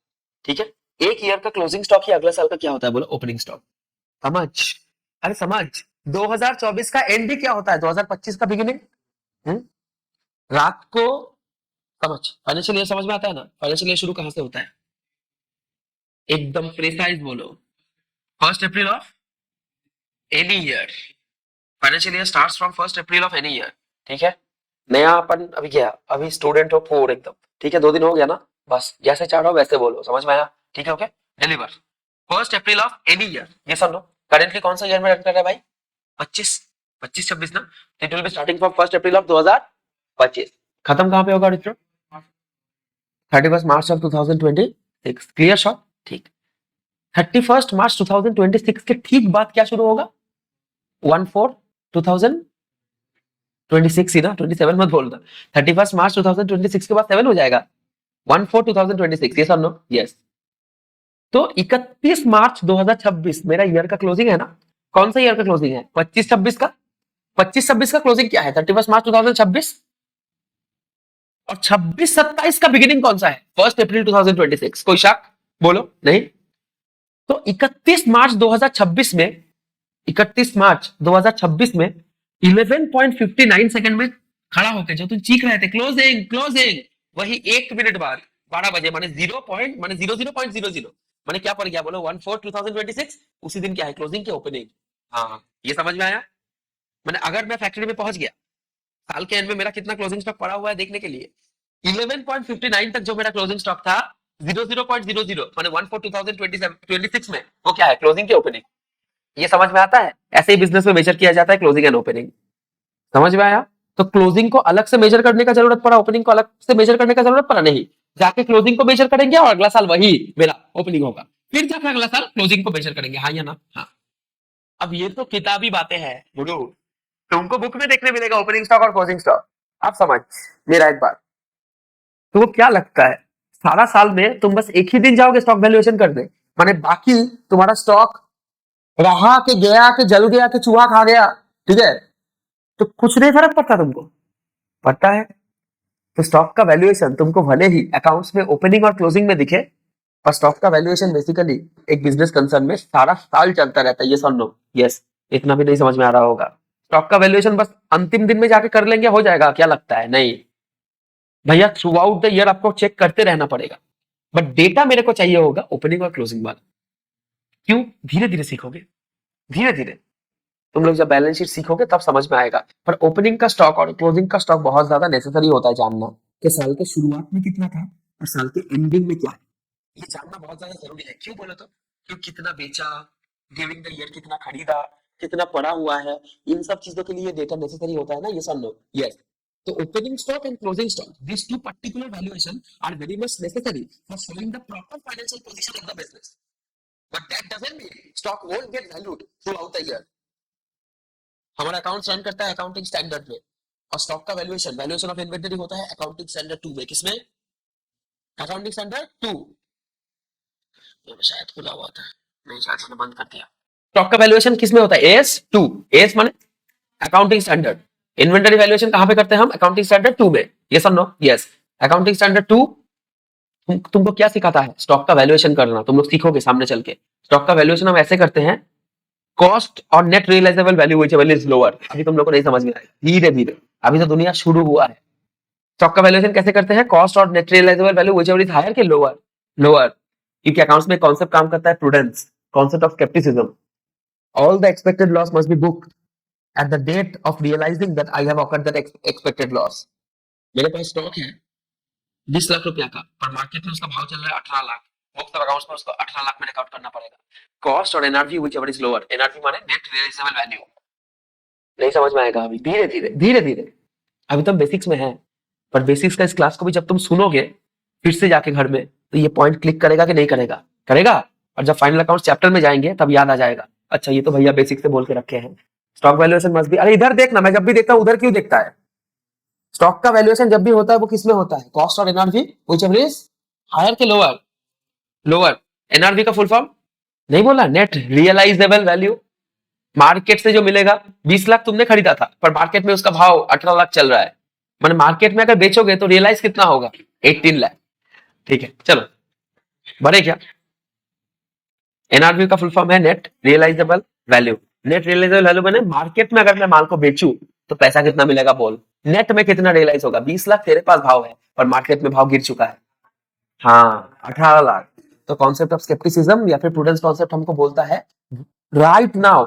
ठीक है। एक ईयर का क्लोजिंग स्टॉक ही अगला साल का क्या होता है बोलो, ओपनिंग स्टॉक। समझ, अरे समझ, 2024 का एंड भी क्या होता है, 2025 का बिगिनिंग। रात को, समझ, फाइनेंशियल ईयर समझ में आता है ना, फाइनेंशियल ईयर शुरू कहां से होता है, एकदम प्रिसाइज बोलो, 1 अप्रैल of any year. Financial year starts from 1 April of any year, ठीक है। नया अपन अभी क्या, अभी स्टूडेंट हो फोर एकदम, ठीक है, 2 दिन हो गया ना, बस जैसे चाहो वैसे बोलो, समझ में आया, ठीक है, okay. Deliver 1 April of any year, ये सब लो। करेंटली कौन सा ईयर में रन कर रहा है भाई, 25, 25-26 ना, it will be starting from 1 April of 2025, खत्म कहां पे होगा मित्रों, 31 मार्च ऑफ 2026, क्लियर शॉट, ठीक। 31 मार्च 2026 के ठीक बाद क्या शुरू होगा, 1/4/2026 ही ना, 27 मत बोलना, 31 मार्च 2026 के बाद 7 हो जाएगा, 1/4/2026, यस और नो, यस। तो 31 मार्च 2026 मेरा ईयर का क्लोजिंग है ना, कौन सा ईयर का क्लोजिंग है, 25-26 का। 25-26 का क्लोजिंग क्या है, 31 मार्च 2026। और 26-27 का बिगिनिंग कौन सा है, 1 अप्रैल 2026, कोई शक, बोलो नहीं। तो 31 मार्च 2026 में, 31 मार्च 2026 में 11.59 सेकंड में खड़ा होकर जो तुम चीख रहे थे क्लोजिंग क्लोजिंग, वही 1 मिनट बाद 12 बजे माने 00.00 माने क्या पड़ गया बोलो, 1/4/2026, उसी दिन क्या है क्लोजिंग की ओपनिंग। हाँ, ये समझ में आया। मैंने अगर मैं फैक्ट्री में पहुंच गया, साल के एंड में मेरा कितना क्लोजिंग स्टॉक पड़ा हुआ है देखने के लिए, 11.59 तक जो मेरा क्लोजिंग स्टॉक था, 00.00 माने 1/4/2026 में, वो क्या है क्लोजिंग की ओपनिंग। ये समझ में आता है, ऐसे ही बिजनेस में मेजर किया जाता है क्लोजिंग एंड ओपनिंग। समझ में आया। तो क्लोजिंग को अलग से मेजर करने का जरूरत पड़ा, ओपनिंग को अलग से मेजर करने का जरूरत पड़ा नहीं, जाके क्लोजिंग को मेजर करेंगे और अगला साल वही मेरा ओपनिंग होगा, फिर जाकर अगला साल क्लोजिंग को मेजर करेंगे, हाँ या ना, हाँ। अब ये तो किताबी बातें हैं गुरु, तुमको बुक में देखने मिलेगा ओपनिंग स्टॉक और क्लोजिंग स्टॉक। आप समझ मेरा एक बात, तो क्या लगता है सारा साल में तुम बस एक ही दिन जाओगे स्टॉक वैल्यूएशन करने, माने बाकी तुम्हारा स्टॉक रहा के गया के जल गया के चूहा खा गया, ठीक है, तो कुछ नहीं फर्क पड़ता तुमको, पड़ता है। तो स्टॉक का वैल्यूएशन तुमको भले ही अकाउंट्स में ओपनिंग और क्लोजिंग में दिखे, पर स्टॉक का वैल्यूएशन बेसिकली एक बिजनेस कंसर्न में सारा साल चलता रहता है। ये सुन लो, यस, इतना भी नहीं समझ में आ रहा होगा। स्टॉक का वैल्यूएशन बस अंतिम दिन में जाके कर लेंगे हो जाएगा, क्या लगता है? नहीं भैया, थ्रू आउट द ईयर आपको चेक करते रहना पड़ेगा, बट डेटा मेरे को चाहिए होगा ओपनिंग और क्लोजिंग वाला। क्यों? धीरे धीरे सीखोगे, धीरे धीरे तुम लोग जब बैलेंस शीट सीखोगे तब समझ में आएगा। पर ओपनिंग का स्टॉक और क्लोजिंग का स्टॉक बहुत ज्यादा नेसेसरी होता है जानना, कि साल के शुरुआत में कितना था और साल के एंडिंग में क्या है। ये जानना बहुत ज्यादा जरूरी है। क्यों बोलो तो? क्यों कितना बेचा, ड्यूरिंग द ईयर कितना खरीदा, कितना पड़ा हुआ है, इन सब चीजों के लिए डेटा नेसेसरी होता है ना, ये समझ लो। यस, तो opening stock and closing stock, these two particular valuation are very much necessary for showing the proper financial position of the business, but that doesn't mean stock won't get valued throughout the year। हमारा अकाउंट रन करता है अकाउंटिंग स्टैंडर्ड में, और स्टॉक का वैल्यूएशन, वैल्यूएशन ऑफ इन्वेंटरी होता है अकाउंटिंग स्टैंडर्ड 2 में। किसमें? Accounting standard 2। शायद खुला हुआ था, नहीं शायद मैंने बंद कर दिया। स्टॉक का वैल्यूएशन किसमें होता है? एस 2। एस माने अकाउंटिंग स्टैंडर्ड। इन्वेंटरी वैल्यूएशन कहां पे करते हैं हम? अकाउंटिंग स्टैंडर्ड 2 में। यस और नो? यस। अकाउंटिंग स्टैंडर्ड 2 तुमको क्या सिखाता है? स्टॉक का वैल्यूएशन करना। तुम लोग सीखोगे सामने चल के। स्टॉक का वैल्यूएशन हम ऐसे करते हैं, कॉस्ट और net realisable value whichever is lower. अभी तुम लोग को नहीं समझ में आएगा, धीरे धीरे, अभी तो दुनिया शुरू हुआ है। स्टॉक का वैल्यूएशन कैसे करते हैं? कॉस्ट और net realisable value whichever is higher के लोअर। लोअर, क्योंकि अकाउंट्स में कॉन्सेप्ट काम करता है prudence, concept of scepticism. All the expected loss must be booked at the date of realising that I have occurred that expected loss. मेरे पास स्टॉक है 20 लाख रुपया का, पर मार्केट में उसका भाव चल रहा है 18 लाख। बुक्स ऑफ अकाउंट्स में उसको 18 लाख में रिकॉर्ड करना पड़ेगा। कॉस्ट और NRV whichever is lower. NRV माने नेट रियलाइजेबल वैल्यू। नहीं समझ में आएगा अभी, धीरे धीरे धीरे धीरे, अभी तो बेसिक्स में है। पर बेसिक्स का इस क्लास को भी जब तुम सुनोगे फिर से जाके घर में, तो ये पॉइंट क्लिक करेगा कि नहीं करेगा? करेगा। और जब फाइनल अकाउंट चैप्टर में जाएंगे तब याद आ जाएगा, अच्छा ये तो भैया बेसिक से बोल के रखे हैं। स्टॉक वैल्यूएशन मस्ट बी, अरे इधर देखना, मैं जब भी देखता हूं उधर क्यों देखता है? स्टॉक का वैल्यूएशन जब भी होता है वो किस में होता है? कॉस्ट और एनआरवी व्हिचएवर इज हायर के लोअर। लोअर। एनआरवी का फुल फॉर्म नहीं बोला? Net realisable value. मार्केट से जो मिलेगा, 20 लाख तुमने खरीदा था पर मार्केट में उसका भाव 18 लाख चल रहा है, मैंने मार्केट में अगर बेचोगे तो रियलाइज कितना होगा? 18 लाख। ठीक है, चलो बढ़े क्या? एनआरवी का फुल फॉर्म है net realisable value. Net realisable value मैंने मार्केट में अगर मैं माल को बेचूं तो पैसा कितना मिलेगा बोल? नेट में कितना रियलाइज होगा? 20 लाख तेरे पास भाव है पर मार्केट में भाव गिर चुका है, हाँ 18 लाख। तो कॉन्सेप्ट ऑफ स्केप्टिसिज्म या फिर प्रूडेंस कॉन्सेप्ट हमको बोलता है right now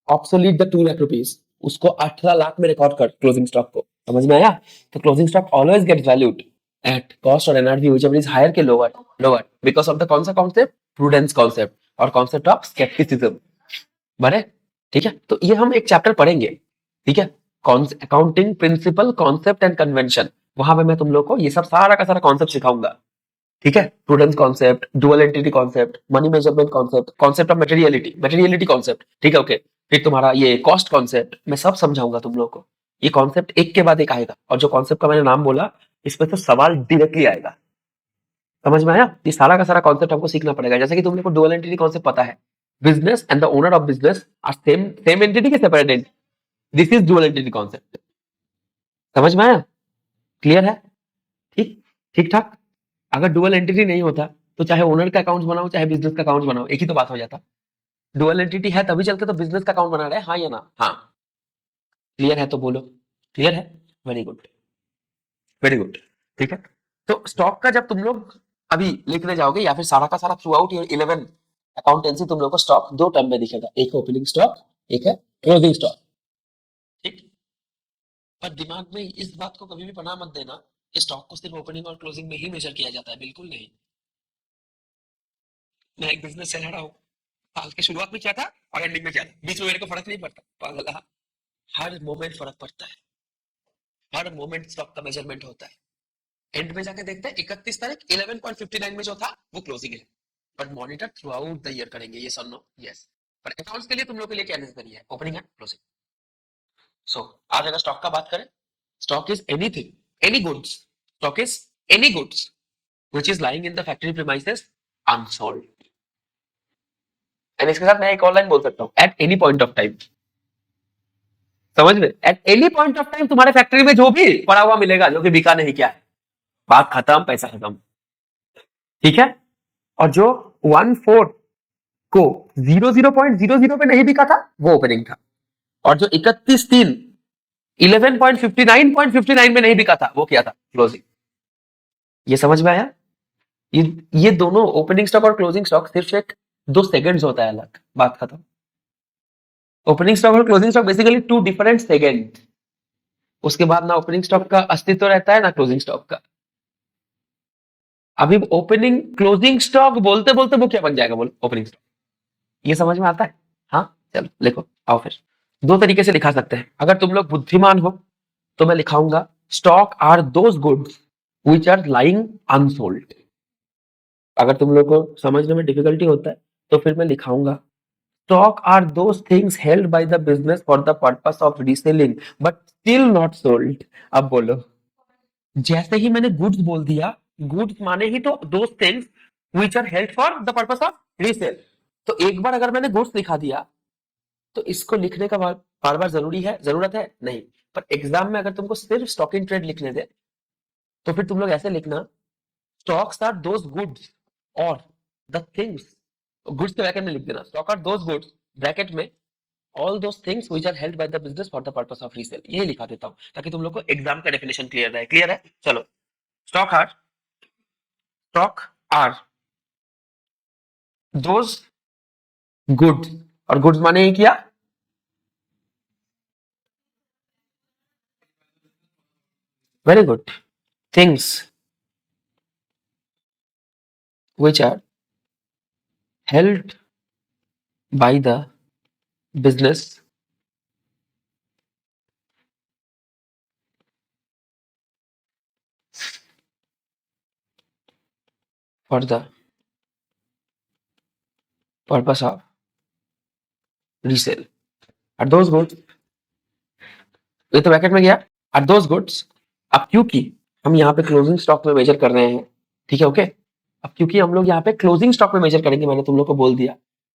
obsolete the 2 lakh rupees, उसको 18 लाख में रिकॉर्ड कर क्लोजिंग स्टॉक को। समझ में आया? तो closing stock always get valued at cost और एनआरवी व्हिचएवर इज हायर के lower. Lower because of the कौन सा कॉन्सेप्ट? प्रूडेंस कॉन्सेप्ट और कॉन्सेप्ट ऑफ स्केप्टिसिज्म। बड़े ठीक है, तो ये हम एक चैप्टर पढ़ेंगे, ठीक है, accounting principle concept and convention. वहां पे मैं तुम लोग को ये सब सारा का सारा कॉन्सेप्ट सिखाऊंगा, ठीक है। Prudence concept, dual entity concept, money measurement concept, concept of materiality, materiality concept, ठीक है, ओके। फिर तुम्हारा ये कॉस्ट कॉन्सेप्ट, मैं सब समझाऊंगा तुम लोग को। ये कॉन्सेप्ट एक के बाद एक आएगा, और जो कॉन्सेप्ट का मैंने नाम बोला इसमें तो सवाल डायरेक्टली आएगा। समझ में आया? ये सारा का सारा कॉन्सेप्ट हमको सीखना पड़ेगा। जैसे कि तुम लोग को डुअल एंटिटी कॉन्सेप्ट पता है, business and the owner of business are same same entity के separate entity, this is dual entity concept. समझ में आया? क्लियर है? ठीक, ठीक ठाक। अगर डुअल एंटिटी नहीं होता तो चाहे ओनर का अकाउंट बनाओ चाहे बिजनेस का अकाउंट बनाओ, एक ही तो बात हो जाता। डुअल एंटिटी है तभी चलते तो बिजनेस का अकाउंट बना रहे, हाँ या ना? हाँ। क्लियर है तो बोलो, क्लियर है? Very good, very good. ठीक है, तो स्टॉक का जब तुम लोग अभी लिखने जाओगे या फिर सारा का सारा थ्रू आउट 11 अकाउंटेंसी तुम लोग को स्टॉक दो टर्म में दिखेगा, एक है ओपनिंग स्टॉक, एक है क्लोजिंग स्टॉक। ठीक, पर दिमाग में इस बात को कभी भी बना मत देना कि स्टॉक को सिर्फ ओपनिंग और क्लोजिंग में ही मेजर किया जाता है, बिल्कुल नहीं। मैं एक बिजनेस चला रहा हूँ, साल के शुरुआत में क्या था और एंडिंग में क्या था, बीच में मेरे को फर्क नहीं पड़ता पागल। हर मोमेंट फर्क पड़ता है, हर मोमेंट स्टॉक का मेजरमेंट होता है। एंड में जाके देखते हैं 31 तारीख 11.59 में जो था वो क्लोजिंग है, but monitor through out the year करेंगे, ये नो? यस। पर अकाउंट्स के लिए तुम लोग के लिए क्या नेसेसरी है? Opening and closing. सो आज अगर स्टॉक का बात करें, stock is anything, any goods, stock is any goods which is lying in the factory premises unsold. And इसके साथ मैं एक और लाइन बोल सकता हूँ, at any point of time, समझ में, at any point of time तुम्हारे फैक्ट्री में जो भी पड़ा हुआ मिलेगा जो कि बिका नहीं, क्या है, बात खत्म, पैसा खत्म, ठीक है। और जो 1/4 को 00.00 पे नहीं बिका था वो ओपनिंग था, और जो 31/3 11.59 में नहीं बिका था वो क्या था, क्लोजिंग। ये समझ में आया? ये ये दोनों ओपनिंग स्टॉक और क्लोजिंग स्टॉक सिर्फ एक 2 सेकंड्स होता है अलग, बात खत्म। ओपनिंग स्टॉक और closing stock basically 2 different second, उसके बाद ना ओपनिंग स्टॉक का अस्तित्व रहता है ना क्लोजिंग स्टॉक का। अभी ओपनिंग क्लोजिंग स्टॉक बोलते बोलते वो क्या बन जाएगा, बोलो, ओपनिंग स्टॉक। ये समझ में आता है? हाँ, चलो लिखो, आओ फिर। 2 तरीके से लिखा सकते हैं, अगर तुम लोग बुद्धिमान हो तो मैं लिखाऊंगा stock are those goods which are lying unsold. अगर तुम लोग को समझने में डिफिकल्टी होता है तो फिर मैं लिखाऊंगा stock are those things held by the business for the purpose of reselling but still not sold. अब बोलो, जैसे ही मैंने गुड्स बोल दिया, गुड्स माने ही तो those things which are held for the purpose of resale, तो एक बार अगर मैंने गुड्स लिखा दिया तो इसको लिखने का बार बार जरूरी है, जरूरत है नहीं। पर एग्जाम में अगर तुमको सिर्फ स्टॉक इन ट्रेड लिखने दे तो फिर तुम लोग ऐसे लिखना स्टॉक्स आर दोज गुड्स और द थिंग्स, गुड्स के ब्रैकेट में लिख देना stock are those goods bracket में all those things which are held by the business for the purpose of resale, ये लिखा देता हूं ताकि तुम लोग को एग्जाम का डेफिनेशन क्लियर रहे। क्लियर है? चलो, stock are stock are those goods, और गुड्स माने ही क्या, very good, things which are held by the business for the purpose of resale are those goods, ये तो ब्रैकेट में गया, are those goods। अब क्योंकि हम यहाँ पे क्लोजिंग स्टॉक में मेजर कर रहे हैं, ठीक है, ओके, अब क्योंकि हम लोग यहाँ पे क्लोजिंग स्टॉक में मेजर करेंगे, मैंने तुम लोग को बोल दिया,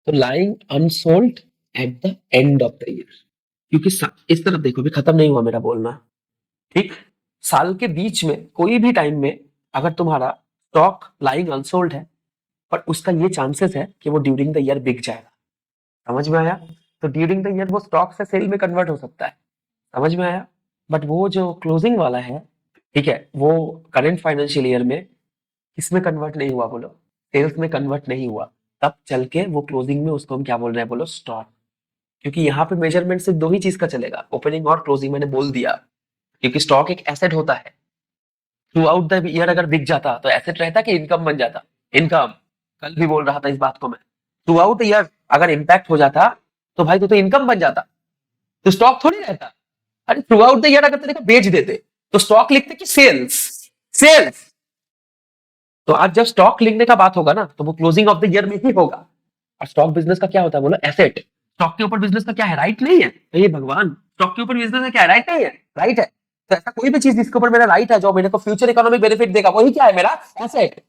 तो lying unsold at the end of the year, क्योंकि इस तरफ देखो भी खत्म नहीं हुआ मेरा बोलना, ठीक। साल के बीच में कोई भी टाइम में अगर तुम्हारा स्टॉक लाइंग अनसोल्ड है, पर उसका ये चांसेस है कि वो ड्यूरिंग द ईयर बिक जाएगा, समझ में आया? तो ड्यूरिंग द ईयर वो स्टॉक से सेल में कन्वर्ट हो सकता है, समझ में आया? बट वो जो क्लोजिंग वाला है, ठीक है, वो करंट फाइनेंशियल ईयर में किसमें कन्वर्ट नहीं हुआ, बोलो, सेल्स में कन्वर्ट नहीं हुआ, तब चल के वो क्लोजिंग में उसको हम क्या बोल रहे हैं, बोलो, स्टॉक। क्योंकि यहाँ पे मेजरमेंट सिर्फ 2 ही चीज का चलेगा, ओपनिंग और क्लोजिंग, मैंने बोल दिया, क्योंकि स्टॉक एक एसेट होता है, थ्रू आउट द ईयर अगर बिक जाता तो एसेट रहता कि इनकम बन जाता, इनकम, कल भी बोल रहा था इस बात को मैं, थ्रू आउट द ईयर अगर इम्पैक्ट हो जाता तो भाई तो इनकम बन जाता, तो स्टॉक थोड़ी रहता। अरे थ्रू आउट द ईयर अगर तेरे को बेच देते तो स्टॉक लिखते कि सेल्स, सेल्स, तो आज जब स्टॉक लिखने का बात होगा ना तो वो क्लोजिंग ऑफ द ईयर में ही होगा। और स्टॉक बिजनेस का क्या होता है, बोलो, एसेट। स्टॉक के ऊपर बिजनेस का क्या है, राइट नहीं है? ये भगवान, स्टॉक के ऊपर बिजनेस का क्या है, राइट नहीं है? राइट है। तो ऐसा कोई भी चीज जिसके ऊपर मेरा राइट है, जो मेरे को फ्यूचर इकोनॉमिक बेनिफिट देगा, वही क्या है, मेरा एसेट।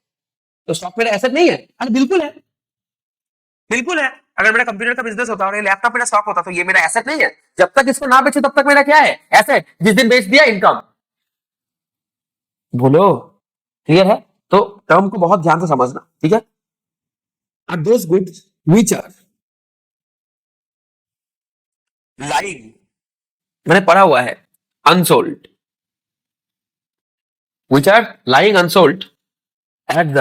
तो स्टॉक मेरा एसेट नहीं है? अरे बिल्कुल है, बिल्कुल है। अगर मेरा कंप्यूटर का बिजनेस होता और ये लैपटॉप मेरा स्टॉक होता तो ये मेरा एसेट नहीं है? जब तक इसको ना बेचो तब तक मेरा क्या है, एसेट। जिस दिन बेच दिया, इनकम। बोलो, क्लियर है? तो टर्म को बहुत ध्यान से समझना, ठीक है। Are those goods which are lying, मैंने पढ़ा हुआ है, unsold, which are lying unsold at the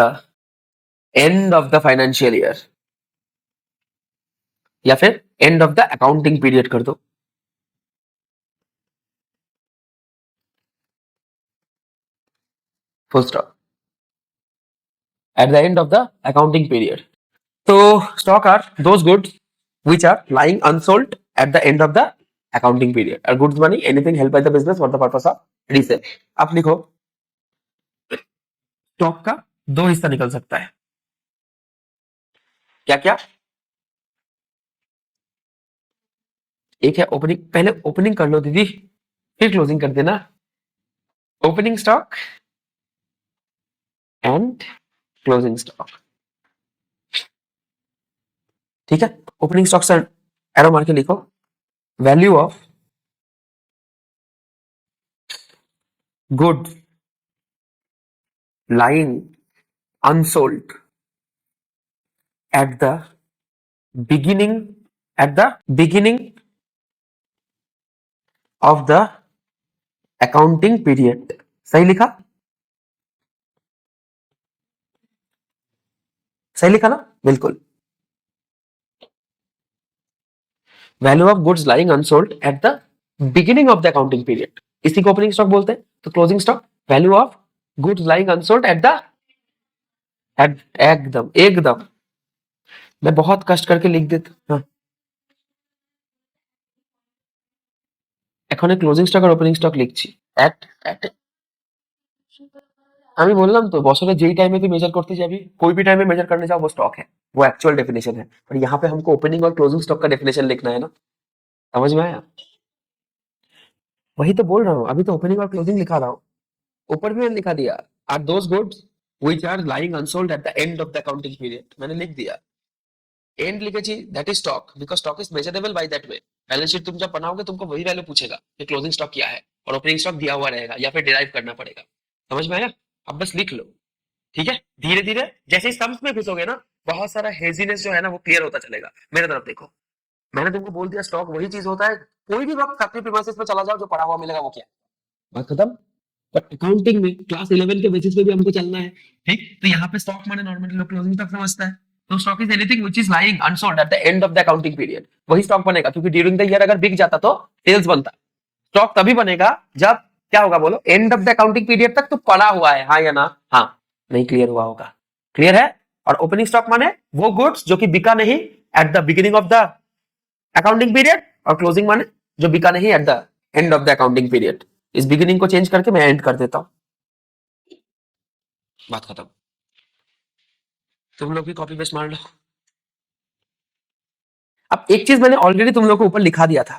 end of the financial year, या फिर end of the accounting period कर दो, full stop, at the end of the accounting period. तो stock are those goods which are lying unsold at the end of the accounting period, और goods money anything help by the business for the purpose of resale. अब लिखो, स्टॉक का 2 हिस्सा निकल सकता है, क्या क्या? एक है ओपनिंग, पहले ओपनिंग कर लो दीदी, फिर क्लोजिंग कर देना। Opening stock and closing stock, ठीक है। ओपनिंग स्टॉक से एरो मार के लिखो, value of good lying unsold at the beginning beginning of the accounting period। सही लिखा, सही लिखा ना, बिल्कुल। Value of goods lying unsold at the beginning of the accounting period, इसी को ओपनिंग स्टॉक बोलते हैं। तो closing stock, value of goods lying unsold at the, एकदम एकदम, मैं बहुत कष्ट करके लिख देता। हाँ, এখন ক্লোজিং স্টক আর ওপেনিং স্টক লিখছি। আমি বললাম তো বছরে যেই টাइमे তুই मेजर करते जाबी, कोई भी टाइम में मेजर करने जाओ वो स्टॉक है, वो एक्चुअल डेफिनेशन है। पर यहाँ पे हमको ओपनिंग और क्लोजिंग स्टॉक का डेफिनेशन लिखना है ना, समझ में आया? वही तो बोल रहा हूँ, अभी तो ओपनिंग और क्लोजिंग लिखा रहा हूँ। ऊपर भी मैंने लिखा दिया, are those goods which are lying unsold at the end of the accounting period, मैंने लिख दिया। एंड लिखेছি that is stock because stock is measurable by that way. Balance sheet तुम जब बनाओगे तुमको वही वैल्यू पूछेगा कि क्लोजिंग स्टॉक क्या है, और ओपनिंग स्टॉक दिया हुआ रहेगा या फिर डिराइव करना पड़ेगा। समझ में आया? अब बस लिख लो, ठीक है। धीरे धीरे जैसे ही सम्स में घुसोगे ना, बहुत सारा हेजीनेस जो है ना वो क्लियर होता चलेगा। मेरे तरफ देखो, मैंने तुमको बोल दिया स्टॉक वही चीज होता है, कोई भी वक्त फैक्ट्री प्रीमाइसेस में चला जाओ जो पड़ा हुआ मिलेगा वो क्या है, बात खत्म। पर अकाउंटिंग में क्लास 11 के बेसिस पे भी हमको चलना है, ठीक। तो यहाँ पे स्टॉक माने नॉर्मली लोग क्लोजिंग तक समझता है। तो stock is anything which is lying unsold at the end of the accounting period, वही स्टॉक बनेगा। क्योंकि ड्यूरिंग द ईयर अगर बिक जाता तो सेल्स बनता। स्टॉक तभी बनेगा जब क्या होगा बोलो, and of the accounting period तक तो पड़ा हुआ है, हाँ या ना? हाँ, नहीं क्लियर हुआ होगा, क्लियर है। और ओपनिंग स्टॉक माने वो गुड्स जो कि बिका नहीं at the beginning of the accounting period, और क्लोजिंग माने जो बिका नहीं eight the end of the accounting period. इस बिगिनिंग को चेंज करके मैं एंड कर देता हूं, बात खत्म। तुम लोग भी कॉपी पेस्ट मार लो। अब एक चीज मैंने ऑलरेडी तुम लोग को ऊपर लिखा दिया था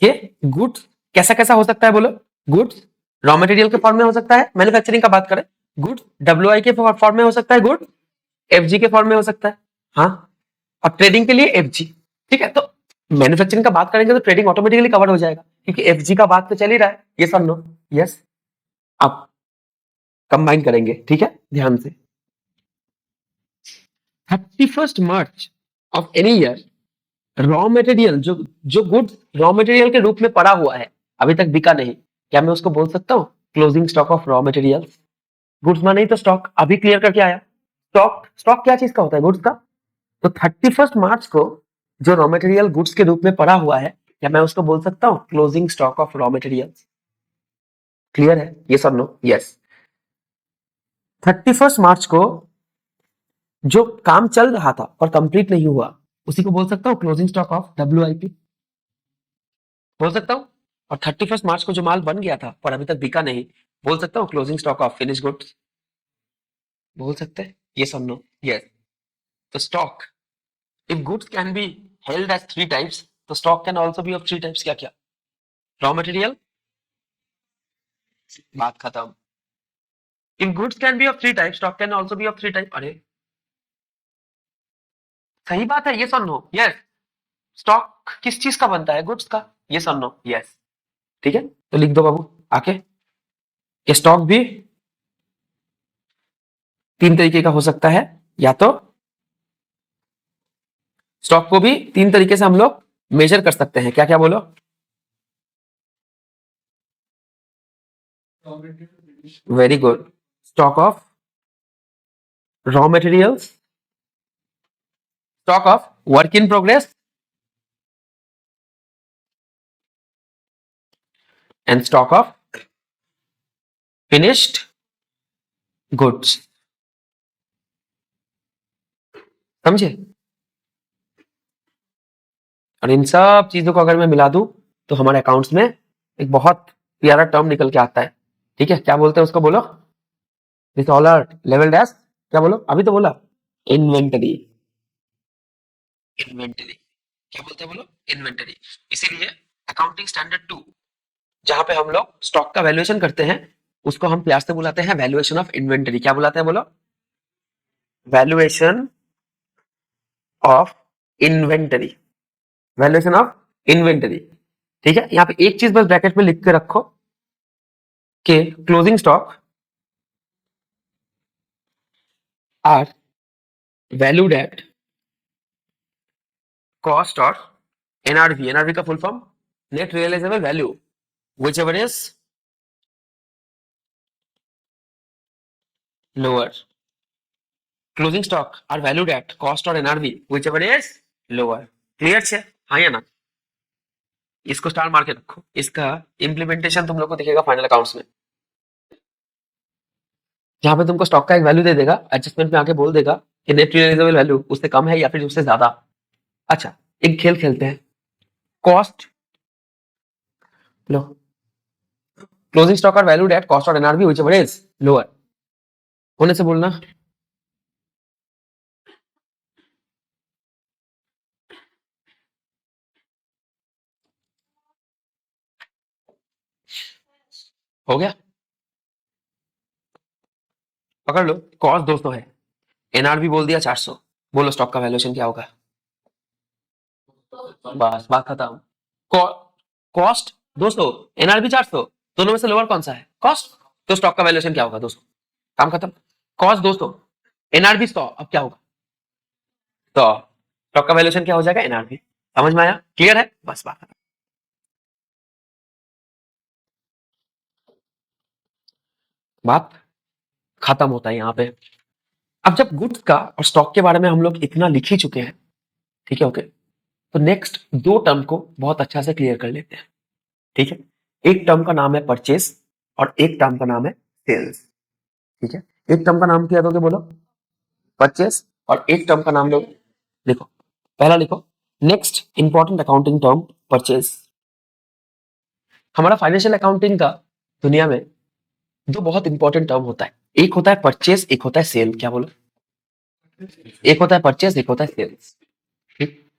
कि गुड्स कैसा कैसा हो सकता है बोलो। गुड्स रॉ मटेरियल के फॉर्म में हो सकता है, मैन्युफैक्चरिंग का बात करें, गुड्स डब्ल्यूआई के फॉर्म में हो सकता है, गुड एफजी के फॉर्म में हो सकता है, हाँ। और ट्रेडिंग के लिए एफजी, ठीक है। तो मैन्युफैक्चरिंग का बात करेंगे तो ट्रेडिंग ऑटोमेटिकली कवर हो जाएगा, क्योंकि एफजी का बात तो चल ही रहा है। ये सब नो, यस। अब कंबाइन करेंगे, ठीक है, ध्यान से। 31 March of any year, raw material जो जो गुड्स रॉ मटेरियल के रूप में पड़ा हुआ है, अभी तक बिका नहीं, क्या मैं उसको बोल सकता हूँ closing stock of raw material? Goods में नहीं तो स्टॉक, अभी क्लियर करके आया। स्टॉक, स्टॉक क्या चीज का होता है? गुड्स का। तो 31 मार्च को जो रॉ मटेरियल गुड्स के रूप में पड़ा हुआ है, क्या मैं उसको बोल सकता हूँ closing stock of raw material? Clear है? ये सब नो, यस। 31 मार्च को जो काम चल रहा था और कंप्लीट नहीं हुआ, उसी को बोल सकता हूँ क्लोजिंग स्टॉक ऑफ डब्ल्यूआईपी, बोल सकता हूँ। और 31 मार्च को जो माल बन गया था पर अभी तक बिका नहीं, बोल सकता हूँ closing stock of finish goods, बोल सकते हैं। ये सब नो, यस। तो stock, if goods can be held as three types, तो stock can also be of three types. क्या क्या? रॉ मटेरियल, बात खत्म। If goods can be of three types, stock can also be of three type. अरे सही बात है, ये सब नो, यस। स्टॉक किस चीज का बनता है? गुड्स का, ये सब नो, यस। ठीक है, तो लिख दो बाबू आके, स्टॉक भी तीन तरीके का हो सकता है, या तो स्टॉक को भी तीन तरीके से हम लोग मेजर कर सकते हैं। क्या क्या बोलो? Very good. Stock of raw materials, stock of work in progress, and stock of finished goods. समझे? और इन सब चीजों को अगर मैं मिला दूं तो हमारे अकाउंट्स में एक बहुत प्यारा टर्म निकल के आता है। ठीक है, क्या बोलते हैं उसको? बोलो। This all are level dash, क्या बोलो? अभी तो बोला इन्वेंटरी, इन्वेंटरी। क्या बोलते हैं बोलो, इन्वेंटरी। इसीलिए अकाउंटिंग स्टैंडर्ड 2 जहां पे हम लोग स्टॉक का वैल्यूएशन करते हैं उसको हम प्यार से बुलाते हैं वैल्यूएशन ऑफ इन्वेंटरी। क्या बुलाते हैं बोलो, valuation of inventory, valuation of inventory. ठीक है, यहाँ पे एक चीज बस ब्रैकेट में लिख के रखो कि closing stock are valued at cost और एनआरवी। एनआरवी का full form net realisable value whichever is lower. Closing stock are valued at cost और NRV whichever is lower. Clear है, हाँ या ना? इसको स्टार मार के रखो, इसका इम्प्लीमेंटेशन तुम लोग को दिखेगा फाइनल अकाउंट्स में, जहां पे तुमको स्टॉक का एक वैल्यू दे देगा, एडजस्टमेंट में आके बोल देगा कि नेट रियलाइजेबल वैल्यू उससे कम है या फिर उससे ज्यादा। अच्छा, एक खेल खेलते हैं, कॉस्ट लो, closing stock are valued at cost और NRV whichever is lower. होने से बोलना, हो गया? पकड़ लो, कॉस्ट 200 है, एनआरवी बोल दिया 400, बोलो स्टॉक का वैल्यूएशन क्या होगा? बस बात खत्म। कॉस्ट 200, एनआरवी 400, दोनों में से लोअर कौन सा है? कॉस्ट। तो स्टॉक का वैल्यूएशन क्या होगा? 200, काम खत्म। कॉस्ट 200, एनआरवी 100, अब क्या होगा? तो स्टॉक का वैल्यूएशन क्या हो जाएगा? एनआरवी। समझ में आया? क्लियर है? बस बात खत्म। बात खत्म होता है यहाँ पे। अब जब गुड्स का और स्टॉक के बारे में हम लोग इतना लिख ही चुके हैं, ठीक है, ओके, तो नेक्स्ट दो टर्म को बहुत अच्छा से क्लियर कर लेते हैं। ठीक है, एक टर्म का नाम है परचेस और एक टर्म का नाम है सेल्स। ठीक है, एक टर्म का नाम क्या दोगे बोलो? परचेस। और एक टर्म का नाम लो, लिखो, पहला लिखो, next important accounting term purchase. हमारा फाइनेंशियल अकाउंटिंग का दुनिया में दो बहुत इंपॉर्टेंट टर्म होता है, एक होता है परचेस, एक होता है सेल। क्या बोलो? एक होता है परचेस, एक होता है सेल्स। ठीक,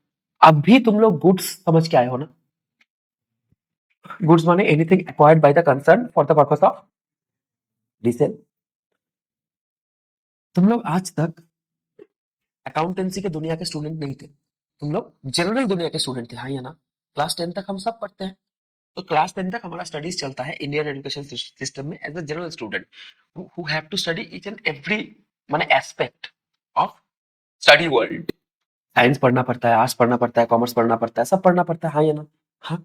अब भी तुम लोग गुड्स समझ के आए हो ना? गुड्स माने anything acquired by the concern for the purpose of resale. तुम लोग आज तक अकाउंटेंसी के दुनिया के स्टूडेंट नहीं थे, तुम लोग जनरल दुनिया के स्टूडेंट थे, हाँ या ना? क्लास 10 तक हम सब पढ़ते हैं, तो क्लास 10 तक हमारा स्टडीज चलता है इंडियन एजुकेशन सिस्टम में as a general student who have to study each and every माने aspect of study world. Science पढ़ना पड़ता है, आर्ट्स पढ़ना पड़ता है, कॉमर्स पढ़ना पड़ता है, सब पढ़ना पड़ता है, हाँ या ना? हाँ।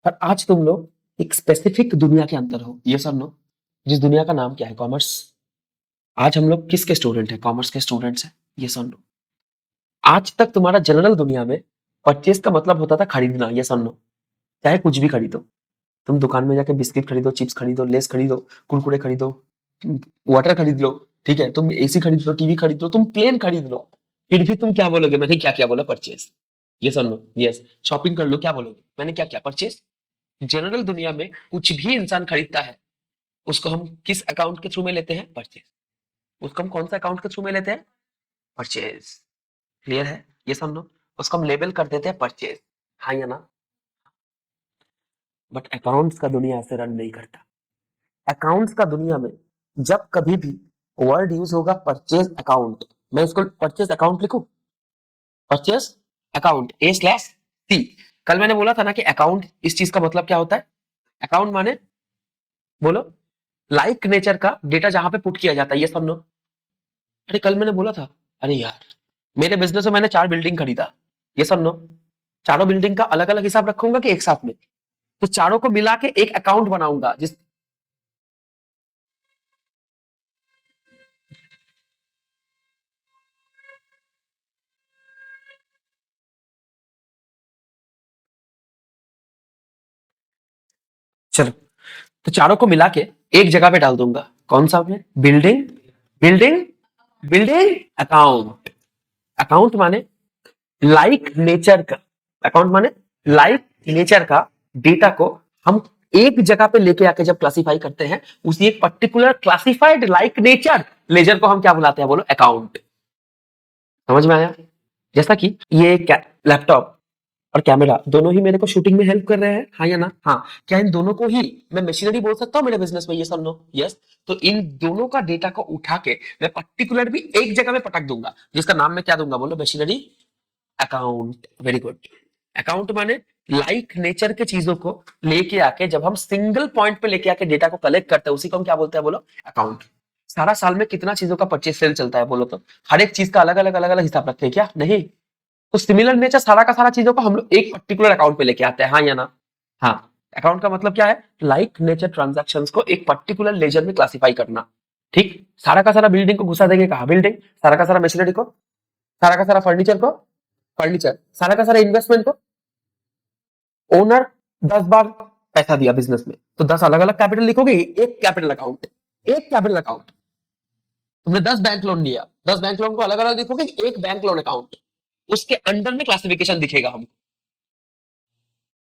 पर आज तुम लोग एक स्पेसिफिक दुनिया के अंदर हो, ये सब नो, जिस दुनिया का नाम क्या है? कॉमर्स। आज हम लोग किसके स्टूडेंट हैं? कॉमर्स के स्टूडेंट्स हैं, ये सब नो। आज तक तुम्हारा जनरल दुनिया में परचेज का मतलब होता था खरीदना, ये सब नो, चाहे कुछ भी खरीदो, तुम दुकान में जाके बिस्किट खरीदो, चिप्स खरीदो, लेस खरीदो, कुरकुरे खरीदो, वाटर खरीद लो, ठीक है, तुम एसी खरीद लो, टीवी खरीद लो, तुम प्लेन खरीद लो, फिर भी तुम क्या बोलोगे? मैंने क्या क्या बोला? परचेज। ये सुन लो, यस, शॉपिंग कर लो, क्या बोलोगे? मैंने क्या क्या? परचेज। जनरल दुनिया में कुछ भी इंसान खरीदता है उसको हम किस अकाउंट के थ्रू में लेते हैं? परचेज। उसको हम कौन सा अकाउंट के थ्रू में लेते हैं? परचेज। क्लियर है? ये सब लो, उसको हम लेबल कर देते हैं परचेज, हाँ या ना? बट अकाउंट्स का दुनिया ऐसे रन नहीं करता। अकाउंट्स का दुनिया में जब कभी भी वर्ड यूज होगा परचेज अकाउंट, मैं इसको परचेज अकाउंट लिखूं, purchase account A slash C. कल मैंने बोला था ना कि अकाउंट इस चीज का मतलब क्या होता है? अकाउंट माने बोलो लाइक नेचर का डेटा जहां पे पुट किया जाता है, ये सब नो। अरे कल मैंने बोला था, अरे यार मेरे बिजनेस में मैंने 4 बिल्डिंग खरीदा, ये सब नो, चारों बिल्डिंग का अलग अलग हिसाब रखूंगा कि एक साथ में? तो चारों को मिला के एक अकाउंट बनाऊंगा जिस, चलो, तो चारों को मिला के एक जगह पे डाल दूंगा, कौन सा में? Building, building, building account. Account माने लाइक नेचर का, अकाउंट माने लाइक नेचर का डेटा को हम एक जगह पे लेके आके जब क्लासिफाई करते हैं, उसी एक particular classified like nature ledger को हम क्या बुलाते हैं बोलो? अकाउंट। समझ में आया? जैसा कि ये लैपटॉप और कैमरा दोनों ही मेरे को शूटिंग में हेल्प कर रहे हैं, हाँ या ना? हाँ। क्या इन दोनों को ही मैं मशीनरी बोल सकता हूँ मेरे बिजनेस में? ये सब नो, यस। तो इन दोनों का डेटा को उठा के मैं पर्टिकुलर भी एक जगह में पटक दूंगा, जिसका नाम मैं क्या दूंगा बोलो? Machinery account. Very good. Account माने लाइक नेचर के चीजों को लेके आके जब हम सिंगल पॉइंट पे लेके आके डेटा को कलेक्ट करते हैं, उसी को हम क्या बोलते हैं बोलो? अकाउंट। सारा साल में कितना चीजों का परचेज सेल चलता है बोलो तो? हर एक चीज का अलग अलग हिसाब रखते हैं क्या? नहीं। तो सिमिलर नेचर सारा का सारा चीजों को हम लोग एक पर्टिकुलर अकाउंट पे लेके आते हैं, हाँ या ना? हाँ। अकाउंट का मतलब क्या है? लाइक नेचर ट्रांजैक्शंस को एक पर्टिकुलर लेजर में क्लासिफाई करना। ठीक। सारा का सारा बिल्डिंग को घुसा देंगे कहा? बिल्डिंग। सारा का सारा मशीनरी को, सारा का सारा फर्नीचर को फर्नीचर, सारा का सारा इन्वेस्टमेंट को ओनर 10 बार पैसा दिया बिजनेस में, तो 10 अलग अलग कैपिटल लिखोगे? एक कैपिटल अकाउंट। एक कैपिटल अकाउंट। तुमने 10 बैंक लोन लिया, 10 बैंक लोन को अलग अलग लिखोगे? एक बैंक लोन अकाउंट। उसके अंडर में क्लासिफिकेशन दिखेगा हमको।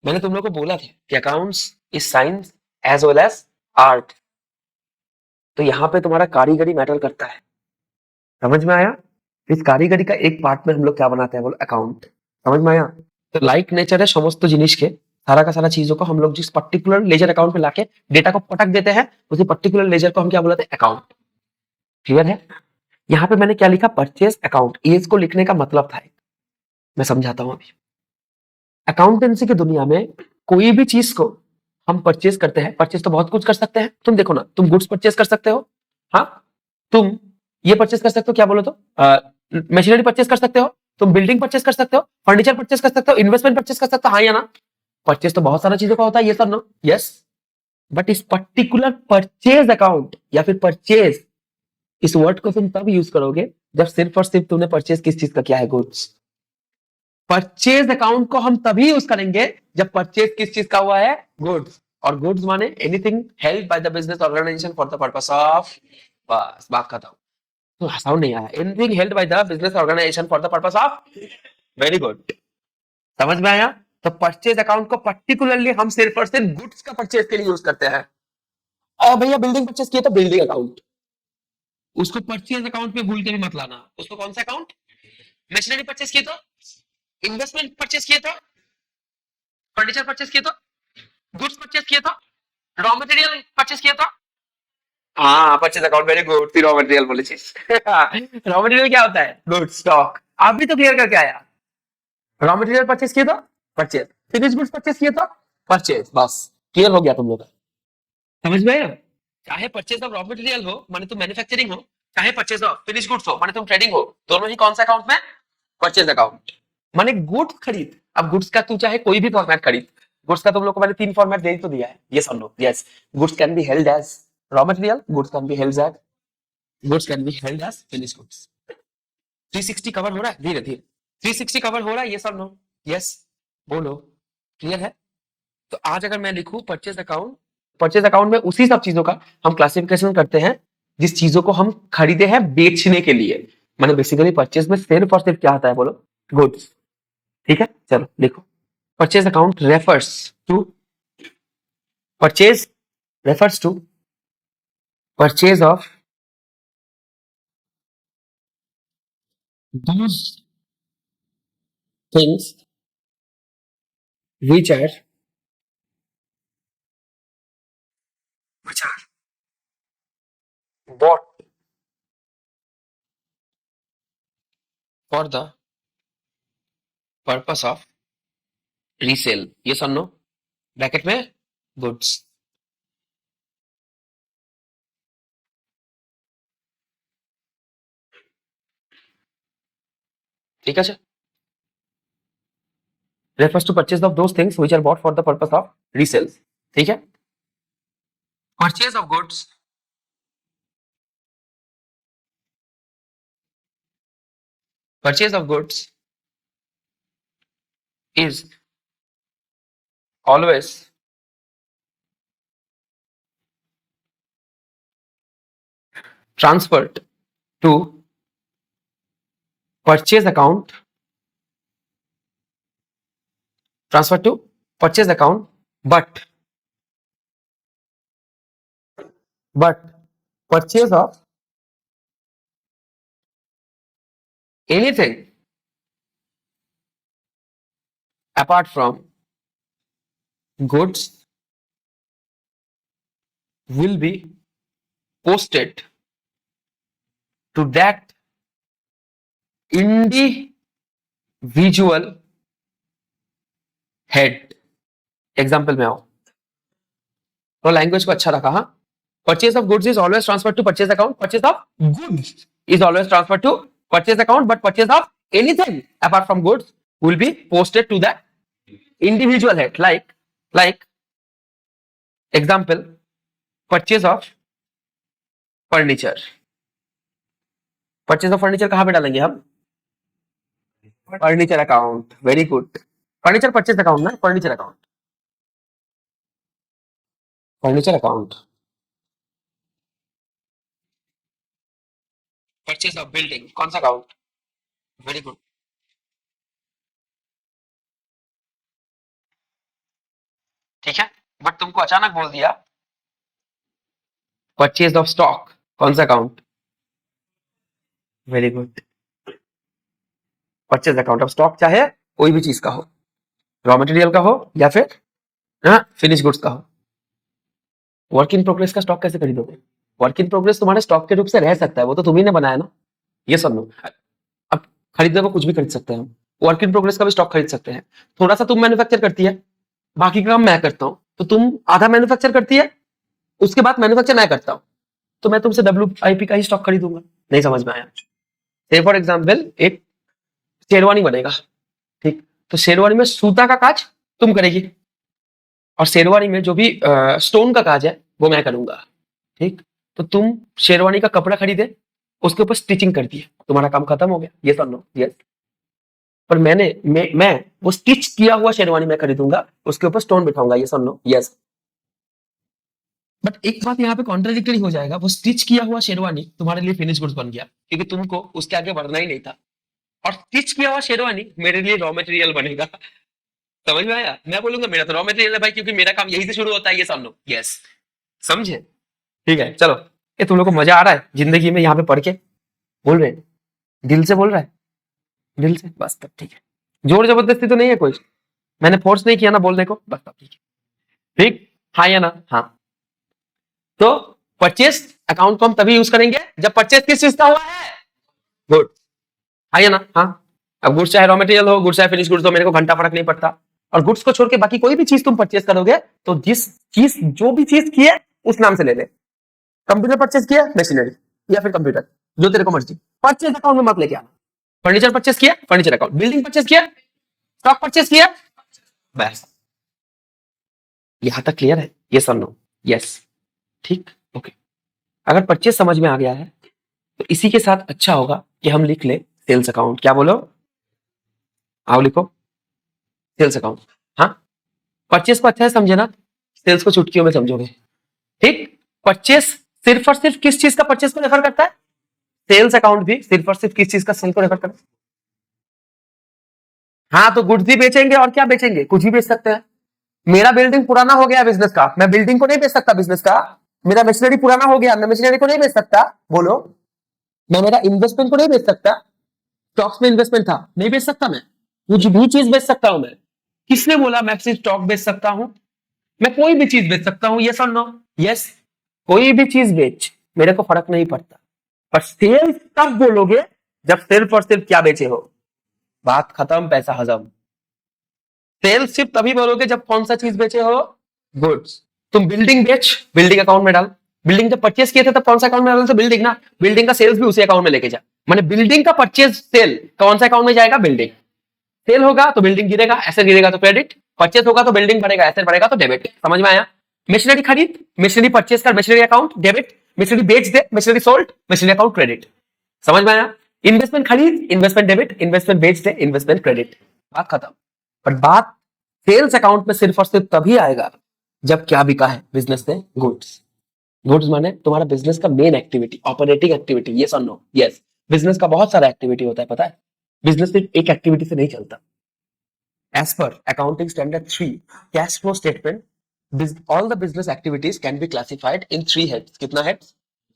मैंने तुम लोग को बोला था कि accounts is science as well as art. तो यहाँ पे तुम्हारा कारीगरी मैटर करता है, समझ में आया? इस कारीगरी का एक पार्ट में हम लोग क्या बनाते हैं बोलो? अकाउंट। समझ में आया? तो लाइक नेचर है समस्त जिनिस के, सारा का सारा चीजों को हम लोग जिस पर्टिकुलर लेजर अकाउंट में लाके डेटा को पटक देते हैं, उसी पर्टिकुलर लेजर को हम क्या बोलते हैं? अकाउंट। क्लियर है? यहाँ पे मैंने क्या लिखा? Purchase account. ये इसको लिखने का मतलब था, मैं समझाता हूँ अभी। अकाउंटेंसी की दुनिया में कोई भी चीज को हम परचेज करते हैं, परचेज तो बहुत कुछ कर सकते हैं। तुम देखो ना, तुम गुड्स परचेज कर सकते हो, हाँ। तुम ये परचेज कर सकते हो, क्या बोलो तो? मशीनरी परचेज कर सकते हो, तुम बिल्डिंग परचेज कर सकते हो, फर्नीचर परचेज कर सकते हो, इन्वेस्टमेंट परचेज कर सकते हो, हाँ या ना? परचेज तो बहुत सारा चीजों का होता है, ये सब नो, यस। बट इस पर्टिकुलर परचेज अकाउंट या फिर परचेज, इस वर्ड को तुम तब यूज करोगे जब सिर्फ और सिर्फ तुमने परचेज किस चीज का किया है? गुड्स। परचेज अकाउंट को हम तभी यूज करेंगे जब परचेज किस चीज का हुआ है? गुड्स। और गुड्स माने anything held by the business organisation for the purpose of, बस बात खत्म। तो साउंड नहीं आया? Anything held by the business organisation for the purpose of, very good. समझ में आया? तो परचेज अकाउंट को पर्टिकुलरली हम सिर्फ और सिर्फ गुड्स का परचेज के लिए यूज करते हैं। और भैया बिल्डिंग परचेज किया तो बिल्डिंग अकाउंट, उसको परचेज अकाउंट में भूल के भी मत लाना। उसको कौन सा अकाउंट? मशीनरी परचेज किया तो, इन्वेस्टमेंट परचेज किया तो, फर्नीचर परचेज किया तो, गुड्स परचेज किया तो, रॉ मटेरियल परचेज किया था। हाँ, purchase account, very good. Raw material बोले चीज रॉ मटेरियल क्या होता है? Good stock. आप भी तो क्लियर करके आया। रॉ मटेरियल परचेज किया था, परचेज। फिनिश गुड्स परचेज किया था, परचेज। बस क्लियर हो गया तुम लोग का। समझ में आया? चाहे परचेज ऑफ रॉ मटेरियल हो माने तुम मैन्युफैक्चरिंग हो, चाहे परचेज ऑफ फिनिश गुड्स हो माने तुम ट्रेडिंग हो, दोनों ही कौन सा अकाउंट में? Purchase account. माने गुड्स खरीद। अब गुड्स का तू चाहे कोई भी फॉर्मेट खरीद, गुड्स का तुम लोग को मैंने 3 फॉर्मेट दे तो दिया है, यस और no? Yes. Goods can be held as raw material, goods can be held as finish goods. 360 cover हो रहा है? धीरे धीरे 360 कवर हो रहा है, ये सब नो, यस बोलो। क्लियर है? तो आज अगर मैं लिखूं परचेज अकाउंट, परचेज अकाउंट में उसी सब चीजों का हम क्लासिफिकेशन करते हैं जिस चीजों को हम खरीदे हैं बेचने के लिए। मैंने बेसिकली परचेज में सिर्फ और सिर्फ क्या आता है बोलो? गुड्स। ठीक है, चलो लिखो। Purchase account purchase refers to purchase of those things which are bought for the purpose of resale, ये और नो? ब्रैकेट में गुड्स। ठीक है? Refers to purchase of those things which are bought for the purpose of resale. ठीक है? Purchase of goods purchase of goods is always transferred to purchase account, transferred to purchase account, but purchase of anything apart from goods will be posted to that individual head. Example में आओ तो लैंग्वेज को अच्छा रखा. हाँ, purchase of goods is always transfer to purchase account. Purchase of goods is always transfer to purchase account, but purchase of anything apart from goods will be posted to that individual head. Like example, purchase of furniture. Purchase of furniture कहां पे डालेंगे हम? Furniture account. Very good. Furniture purchase account ना, furniture account. Furniture account. Purchase of building कौन सा अकाउंट? Very good. ठीक है, बट तुमको अचानक बोल दिया परचेज ऑफ स्टॉक कौन सा account? Very good. Purchase account of stock चाहे कोई भी चीज का हो, रॉ मटेरियल का हो या फिर फिनिश गुड्स का हो. वर्क इन प्रोग्रेस का स्टॉक कैसे खरीदोगे? वर्क इन प्रोग्रेस तुम्हारे स्टॉक के रूप से रह सकता है, वो तो तुम्ही ने बनाया ना. ये सब लो. अब खरीदने को कुछ भी खरीद सकते हैं हम. वर्क इन प्रोग्रेस का भी स्टॉक खरीद सकते हैं. थोड़ा सा तुम मैन्युफैक्चर करती है, बाकी का काम मैं करता हूं, तो तुम आधा मैन्युफैक्चर करती है, उसके बाद मैन्युफैक्चर मैं करता हूं, तो मैं तुमसे WIP का ही स्टॉक खरीदूंगा. नहीं समझ में आया? से फॉर एग्जाम्पल एक शेरवानी बनेगा, ठीक, तो शेरवानी में सूता का काज तुम करेगी और शेरवानी में जो भी स्टोन का काज है वो मैं करूंगा. ठीक, तो तुम शेरवानी का कपड़ा खरीदे, उसके ऊपर स्टिचिंग कर दिए, तुम्हारा काम खत्म हो गया. ये और नो? यस. पर मैं वो स्टिच किया हुआ शेरवानी मैं खरीदूंगा, उसके ऊपर स्टोन बिठाऊंगा. ये और नो? यस. बट एक बात यहाँ पे कॉन्ट्राडिक्टरी हो जाएगा. वो स्टिच किया हुआ शेरवानी तुम्हारे लिए फिनिश गुड्स बन गया, क्योंकि तुमको उसके आगे बढ़ना ही नहीं था. और स्टिच किया हुआ शेरवानी मेरे लिए रॉ मटेरियल बनेगा. समझ में आया? मैं बोलूंगा मेरा तो रॉ मटेरियल है भाई, क्योंकि मेरा काम यही से शुरू होता है. ये समझो. यस. समझे? ठीक है, चलो. ये तुम लोग को मजा आ रहा है जिंदगी में यहाँ पे पढ़ के? बोल रहे हैं? दिल से बोल रहा है? दिल से? बस तब ठीक है. जोर जबरदस्ती तो नहीं है कोई? मैंने फोर्स नहीं किया ना बोलने को? बस तब ठीक है. ठीक, हाँ या ना? हाँ. तो परचेस अकाउंट को हम तभी यूज करेंगे जब परचेस किस चीज का हुआ है? गुड. हाँ या ना? हाँ. अब गुड्स चाहे रॉ मटेरियल हो, गुड्स चाहे फिनिश गुड्स हो, मेरे को घंटा फर्क नहीं पड़ता. और गुड्स को छोड़ के बाकी कोई भी चीज तुम परचेस करोगे तो जो भी चीज की है उस नाम से ले ले. कंप्यूटर परचेस किया, मशीनरी या फिर कंप्यूटर, जो तेरे को मर्जी. परचेस अकाउंट में मत लेके आना. फर्नीचर परचेस किया, फर्नीचर अकाउंट. बिल्डिंग परचेस किया, स्टॉक परचेस किया, बस. यहां तक क्लियर है? यस और नो? यस. ठीक, ओके. अगर परचेस समझ में आ गया है तो इसी के साथ अच्छा होगा कि हम लिख ले सेल्स अकाउंट. क्या बोलो? आओ लिखो सेल्स अकाउंट. हाँ, परचेस को अच्छा है समझे ना, सेल्स को चुटकियों में समझोगे. ठीक, परचेस सिर्फ और सिर्फ किस चीज का परचेस को रेफर करता है? सेल्स अकाउंट भी सिर्फ और सिर्फ किस चीज का सेल को रेफर करता है? हाँ, तो गुड्स भी बेचेंगे और क्या बेचेंगे? कुछ भी बेच सकते हैं. मेरा बिल्डिंग पुराना हो गया बिजनेस का, मैं बिल्डिंग को नहीं बेच सकता बिजनेस का. मेरा मशीनरी पुराना हो गया, मैं मशीनरी को नहीं बेच सकता. बोलो. मैं मेरा इन्वेस्टमेंट को नहीं बेच सकता. स्टॉक्स में इन्वेस्टमेंट था, नहीं बेच सकता. मैं कुछ भी चीज बेच सकता हूं. मैं किसने बोला मैं सिर्फ स्टॉक बेच सकता हूं? मैं कोई भी चीज बेच सकता हूं. यस और नो? यस. कोई भी चीज बेच, मेरे को फर्क नहीं पड़ता. पर सेल्स तब बोलोगे जब सिर्फ और सिर्फ क्या बेचे हो? बात खत्म, पैसा हजम. सेल्स सिर्फ तभी बोलोगे जब कौन सा चीज बेचे हो? गुड्स. तुम बिल्डिंग बेच, बिल्डिंग अकाउंट में डाल. बिल्डिंग जब परचेस किए थे तब कौन सा अकाउंट में डाल? बिल्डिंग ना. बिल्डिंग का सेल्स भी उसी अकाउंट में लेके जा. माने बिल्डिंग का परचेस सेल कौन सा अकाउंट में जाएगा? बिल्डिंग. सेल होगा तो बिल्डिंग गिरेगा, एसेट गिरेगा तो क्रेडिट. परचेस होगा तो बिल्डिंग बढ़ेगा, एसेट बढ़ेगा तो डेबिट. समझ में आया? मशीनरी खरीद, मशीनरी परचेस कर, मशीनरी अकाउंट डेबिट. मशीनरी बेच दे, machinery sold, machinery account credit. समझ में आया? इन्वेस्टमेंट खरीद, इन्वेस्टमेंट डेबिट, इन्वेस्टमेंट बेच दे, इन्वेस्टमेंट क्रेडिट. बात खत्म. पर बात सेल्स अकाउंट में सिर्फ और सिर्फ तभी आएगा जब क्या बिका है बिजनेस में? गुड्स. गुड्स माने तुम्हारा बिजनेस का main activity, operating activity. Yes और नो? यस. बिजनेस का बहुत सारा एक्टिविटी होता है, पता है? बिजनेस सिर्फ एक एक्टिविटी से नहीं चलता. As per accounting standard 3 cash flow statement, all the business activities can be classified in 3 heads. कितना heads?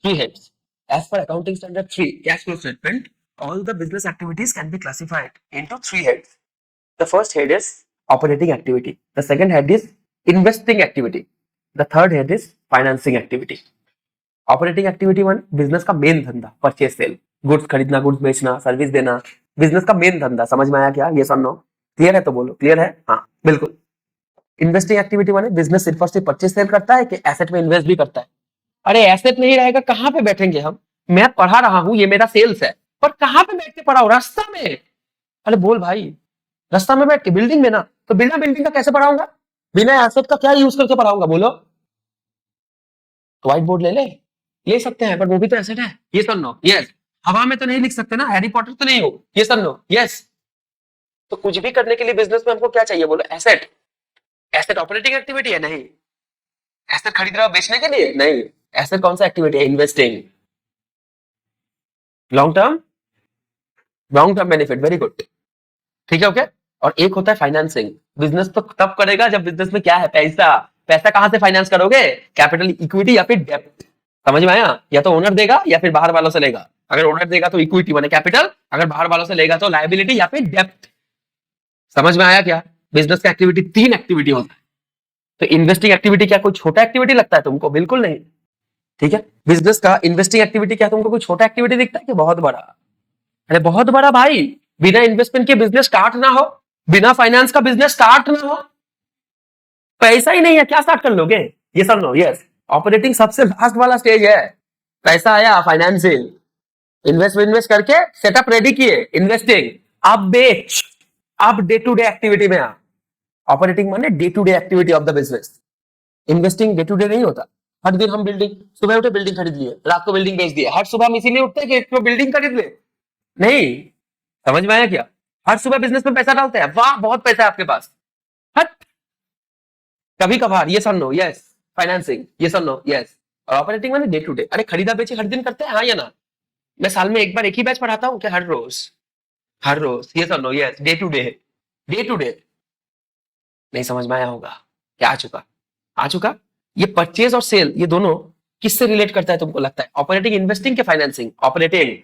3 heads. As per accounting standard 3 cash flow statement, all the business activities can be classified into 3 heads. The first head is operating activity. The second head is investing activity. The third head is financing activity. Operating activity one business का मेन धंधा, परचेज सेल, गुड्स खरीदना, गुड्स बेचना, सर्विस देना, बिजनेस का मेन धंधा। समझ में आया क्या? ये सब नो क्लियर है तो बोलो क्लियर है? हाँ बिल्कुल। इन्वेस्टिंग एक्टिविटी वन बिजनेस सिर्फ और सिर्फ परचेज सेल करता है कि एसेट में इन्वेस्ट भी करता है? अरे एसेट नहीं रहेगा कहां पे बैठेंगे हम? मैं पढ़ा रहा हूं, ये मेरा सेल्स है, पर कहां पे बैठ के पढ़ाऊं? रास्ता में। अरे बोल भाई, रास्ता में बैठ के? बिल्डिंग में ना, तो बिना बिल्डिंग का कैसे पढ़ाऊंगा? बिना एसेट का क्या यूज करके पढ़ाऊंगा बोलो? व्हाइट बोर्ड ले सकते हैं, पर वो भी तो एसेट है। ये सर नो यस। हवा में तो नहीं लिख सकते ना, हैरी पॉटर तो नहीं हो। ये सर नो यस। तो कुछ भी करने के लिए बिजनेस में हमको क्या चाहिए बोलो? एसेट। एसेट ऑपरेटिंग एक्टिविटी है? नहीं। एसेट खरीद रहा हो बेचने के लिए? नहीं। एसेट कौन सा एक्टिविटी है? Investing. Long term benefit, very good. ठीक है ओके। और एक होता है फाइनेंसिंग। बिजनेस तो तब करेगा जब बिजनेस में क्या है? पैसा। पैसा कहां से फाइनेंस करोगे? कैपिटल, इक्विटी या फिर डेप्ट। समझ में आया? या तो ओनर देगा या फिर बाहर वालों से लेगा। अगर ओनर देगा तो इक्विटी माने कैपिटल, अगर बाहर वालों से लेगा तो लायबिलिटी या फिर डेप्ट। समझ में आया क्या? बिजनेस का एक्टिविटी तीन एक्टिविटी होता है। तो इन्वेस्टिंग एक्टिविटी क्या कोई छोटा एक्टिविटी लगता है तुमको? बिल्कुल नहीं। ठीक है, बिजनेस का इन्वेस्टिंग एक्टिविटी क्या तुमको कोई छोटा एक्टिविटी दिखता है कि बहुत बड़ा? अरे बहुत बड़ा भाई। बिना इन्वेस्टमेंट के बिजनेस स्टार्ट ना हो, बिना फाइनेंस का बिजनेस स्टार्ट ना हो, पैसा ही नहीं है क्या स्टार्ट कर लोगे? ये सब नो यस। ऑपरेटिंग सबसे लास्ट वाला स्टेज है। पैसा आया, फाइनेंसिंग, इन्वेस्ट करके सेटअप रेडी किए, इन्वेस्टिंग, अब बेच, अब डे टू डे एक्टिविटी में आ। ऑपरेटिंग माने day to day activity of the business. Investing day to day नहीं होता। हर दिन हम बिल्डिंग, सुबह उठे बिल्डिंग खरीद लिए, रात को बिल्डिंग बेच दिए। हर सुबह हम इसीलिए उठते हैं कि बिल्डिंग खरीद ले? नहीं। समझ में आया क्या? हर सुबह बिजनेस में पैसा डालते हैं, वाह बहुत पैसा है आपके पास, हट। कभी कभार ये सब नो यस। फाइनेंसिंग ये सब नो यस। और ऑपरेटिंग माने डे टू डे। अरे खरीदा बेची हर दिन करते हैं, हाँ या ना? मैं साल में एक बार एक ही बैच पढ़ाता हूँ क्या? हर रोज? हर रोज ये सब no yes. Day to day, day to day. नहीं समझ में आया होगा क्या? आ चुका? आ चुका। ये परचेज और सेल, ये दोनों किससे रिलेट करता है तुमको लगता है? ऑपरेटिंग, इन्वेस्टिंग के financing? Operating.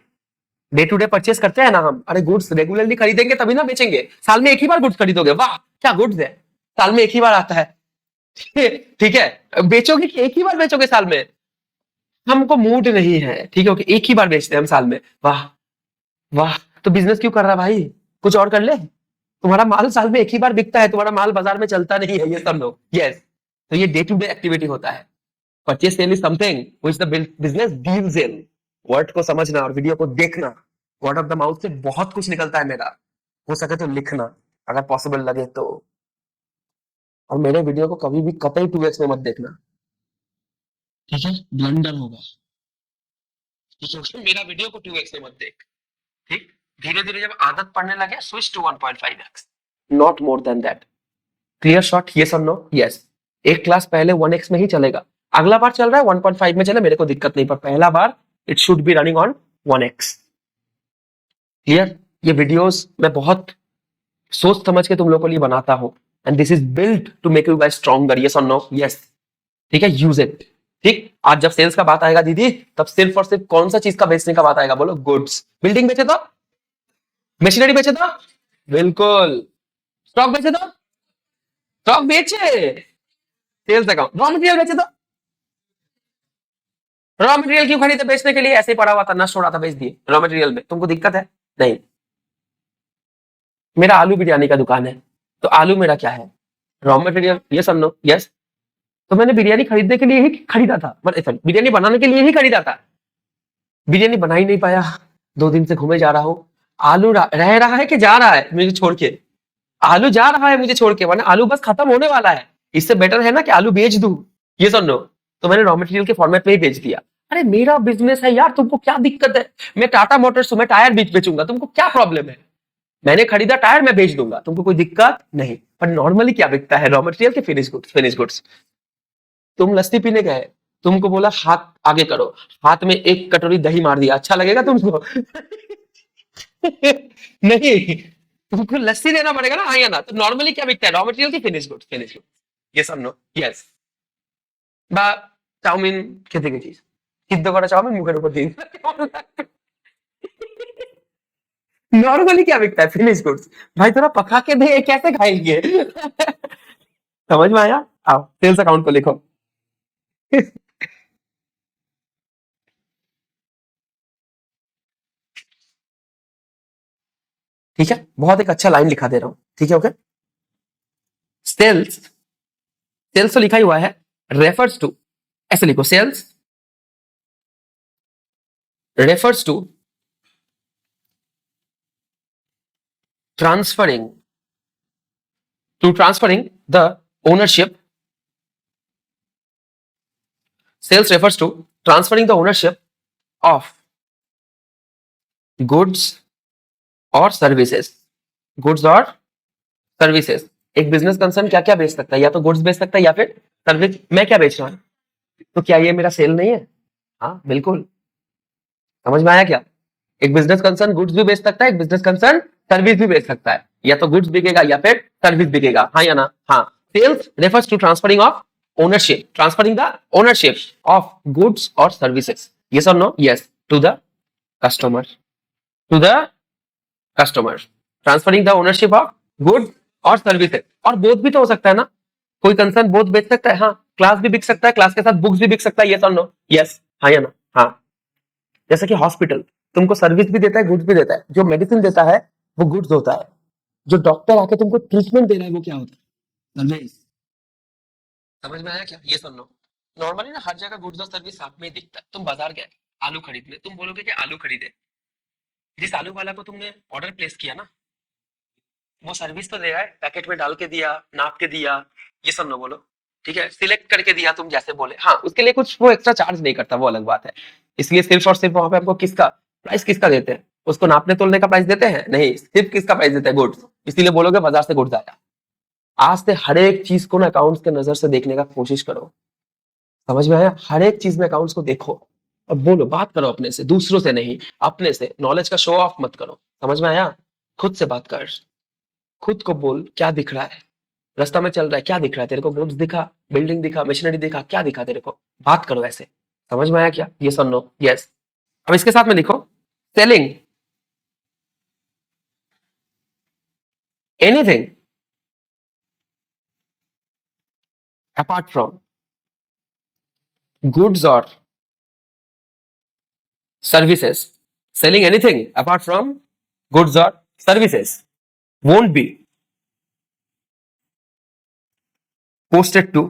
Day to day purchase करते हैं ना हम। अरे गुड्स रेगुलरली खरीदेंगे तभी ना बेचेंगे। साल में एक ही बार गुड्स खरीदोगे, वाह क्या गुड्स है, साल में एक ही बार आता है। ठीक है, बेचोगे कि एक ही बार बेचोगे साल में? हमको मूड नहीं है, ठीक है ओके, एक ही बार बेचते हैं हम साल में, वाह वाह। तो बिजनेस क्यों कर रहा भाई? कुछ और कर ले। तुम्हारा माल साल में एक ही बार बिकता है, तुम्हारा माल बाजार में चलता नहीं है, ये सब लोग यस। तो ये डे टू डे एक्टिविटी होता है। Purchase cell is something which the business deals in. Word को समझना और वीडियो को देखना। वर्ड ऑफ द माउथ से बहुत कुछ निकलता है मेरा, हो सके तो लिखना अगर पॉसिबल लगे तो। और मेरे वीडियो को कभी भी कतई 2x में मत देखना, ठीक है? ब्लंडर होगा, ठीक है? उसमें मेरा वीडियो को 2x में मत देख, ठीक? धीरे धीरे जब आदत पड़ने लगे, switch to 1.5x, not more than that. Clear shot? Yes और नो यस। एक क्लास पहले 1x में ही चलेगा, अगला बार चल रहा है 1.5 में चले, मेरे को दिक्कत नहीं, पर पहला बार it should be running on 1x। Clear? ये वीडियोस मैं बहुत सोच समझ के तुम लोगों के लिए बनाता हूं, and this is built to make you guys stronger. Yes और नो यस। ठीक है, यूज इट। ठीक, आज जब सेल्स का बात आएगा दीदी, तब सिर्फ और सिर्फ कौन सा चीज का बेचने का बात आएगा बोलो? गुड्स। बिल्डिंग बेचे तो, मशीनरी बेचे तो, बिल्कुल। स्टॉक बेचे तो, स्टॉक बेचे। Sales account. रॉ मटेरियल बेचे तो, रॉ मटेरियल क्यों खरीदे? बेचने के लिए, ऐसे ही पड़ा हुआ था, नष्ट हो रहा था, बेच दिए। रॉ मटेरियल में तुमको दिक्कत है? नहीं। मेरा आलू बिरयानी का दुकान है, तो आलू मेरा क्या है? Raw material. ये सब नो यस। तो मैंने बिरयानी खरीदने के लिए ही खरीदा था, मतलब बिरयानी बनाने के लिए ही खरीदा था। बिरयानी बना ही नहीं पाया, 2 दिन से घूमे जा रहा हूँ। आलू रह रहा है कि जा रहा है मुझे छोड़ के? आलू जा रहा है मुझे छोड़ के, वरना आलू बस खत्म होने वाला है। इससे बेटर है ना कि आलू बेच दूं। ये सुन लो, तो मैंने रॉ मटेरियल के फॉर्मेट में ही बेच दिया। अरे मेरा बिजनेस है यार, तुमको क्या दिक्कत है? मैं टाटा मोटर्स हूं, मैं टायर बेचूंगा, तुमको क्या प्रॉब्लम है? मैंने खरीदा टायर, मैं बेच दूंगा, तुमको कोई दिक्कत नहीं। पर नॉर्मली क्या बिकता है? रॉ मटेरियल के फिनिश गुड्स, फिनिश गुड्स। तुम लस्सी पीने गए, तुमको बोला हाथ आगे करो, हाथ में एक कटोरी दही मार दिया, अच्छा लगेगा तुमको? नहीं, तुमको लस्सी देना पड़ेगा ना, हाँ या ना? तो नॉर्मली क्या बिकता है? रॉ मटेरियल की फिनिश गुड्स, फिनिश गुड्स। ये सब नो यस। বা চাউমিন খেতে গেছিস, সিদ্ধ করা চাউমিন মুখের উপর দিয়ে দিল। नॉर्मली क्या बिकता है? Finish goods. भाई थोड़ा पका के दे, कैसे खाएंगे? समझ में आया? आओ सेल्स अकाउंट को लिखो। ठीक है, बहुत एक अच्छा लाइन लिखा दे रहा हूं, ठीक है ओके। सेल्स, सेल्स तो लिखा ही हुआ है, रेफर्स टू, ऐसे लिखो, sales refers to transferring transferring the ownership. Sales refers to transferring the ownership of goods or services. Goods और सर्विसेज। एक बिजनेस कंसर्न क्या क्या बेच सकता है? या तो गुड्स बेच सकता है या फिर सर्विस। मैं क्या बेच रहा हूं? तो क्या ये मेरा सेल नहीं है? हाँ बिल्कुल। समझ में आया क्या? एक बिजनेस कंसर्न गुड्स भी बेच सकता है, एक बिजनेस कंसर्न सर्विस भी बेच सकता है। या तो गुड्स बिकेगा या फिर सर्विस बिकेगा, हाँ या ना? हाँ। Sales refers to transferring of ownership, transferring the ownership of goods or services. Yes or no? Yes, to the customer, to the customer, transferring the ownership of goods और सर्विसेज। और बोथ भी तो हो सकता है ना, कोई कंसर्न बोथ बेच सकता है। हाँ, क्लास भी बिक सकता है, क्लास के साथ बुक्स भी बिक सकता है। यस और नो? यस, हाँ या ना? हाँ। जैसे कि हॉस्पिटल तुमको सर्विस भी देता है, गुड्स भी देता है। जो मेडिसिन देता है वो गुड्स होता है, जो डॉक्टर आके तुमको ट्रीटमेंट दे रहा है वो क्या होता है? सर्विस। समझ में आया क्या? ये सुन लो। नॉर्मली ना हर जगह गुड्स और सर्विस साथ में ही दिखता है। तुम बाजार गए आलू खरीदने, तुम बोलोगे कि आलू खरीदे, जिस आलू वाला को तुमने ऑर्डर प्लेस किया ना, वो सर्विस तो दे रहा है, पैकेट में डाल के दिया, नाप के दिया, ये सब ना बोलो। ठीक है, सिलेक्ट करके दिया तुम जैसे बोले, हाँ उसके लिए कुछ वो एक्स्ट्रा चार्ज नहीं करता, वो अलग बात है। इसलिए सिर्फ और सिर्फ वहां पे हमको किसका प्राइस किसका देते हैं? उसको नापने तोलने का प्राइस देते हैं? नहीं, सिर्फ किसका प्राइस देते हैं? गुड्स। इसीलिए बोलोगे बाजार से गुड्स आया। आज से हर एक चीज को ना अकाउंट्स के नजर से देखने का कोशिश करो। समझ में आया? हर एक चीज में अकाउंट्स को देखो और बोलो, बात करो अपने से, दूसरों से नहीं, अपने से। नॉलेज का शो ऑफ मत करो। समझ में आया? खुद से बात कर, खुद को बोल क्या दिख रहा है। रास्ता में चल रहा है, क्या दिख रहा है तेरे को? गुड्स दिखा, बिल्डिंग दिखा, मशीनरी दिखा, क्या दिखा तेरे को? बात करो ऐसे। समझ में आया क्या? ये सुन लो। यस। अब इसके साथ में लिखो, selling anything apart from goods और services. Selling anything apart from goods और services won't be posted to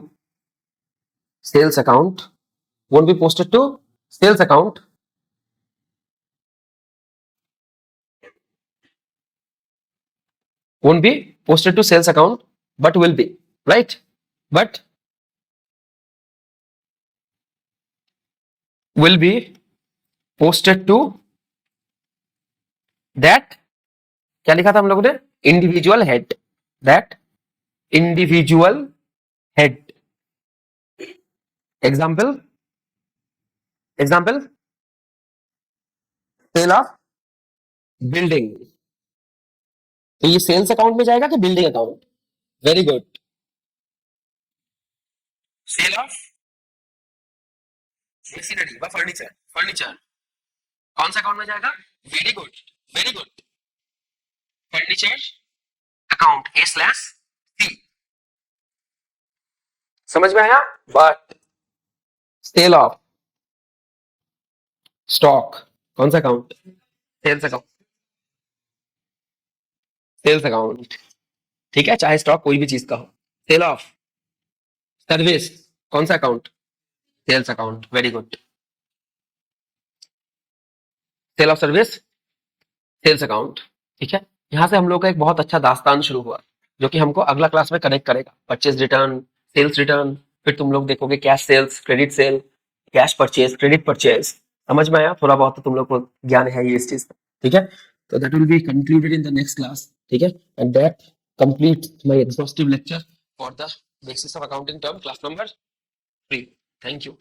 sales account, won't be posted to sales account, won't be posted to sales account, but will be, right? But will be posted to that, क्या लिखा था हम लोगों ने? Individual head, that individual head. Example, example, sale of building. तो ये सेल्स अकाउंट में जाएगा कि building account? Very good. Sale of machinery व फर्नीचर, फर्नीचर कौन सा अकाउंट में जाएगा? Very good, very good. Furniture account A/C। समझ में आया? बट सेल ऑफ स्टॉक कौन सा account? Sales account, sales account. ठीक है, चाहे स्टॉक कोई भी चीज का हो। सेल ऑफ सर्विस कौन सा account? Sales account. Very good. Sale of service, sales account. ठीक है, यहां से हम लोग का एक बहुत अच्छा दास्तान शुरू हुआ, जो कि हमको अगला क्लास में कनेक्ट करेगा। परचेज रिटर्न, सेल्स रिटर्न, फिर तुम लोग देखोगे cash sales, credit sale, cash purchase, credit purchase. समझ में आया? थोड़ा बहुत तो तुम लोग को ज्ञान है ये इस चीज का। ठीक है, तो that will be concluded in the next class. ठीक है, and that complete my exhaustive lecture for the basis of accounting term, class number 3। Thank you.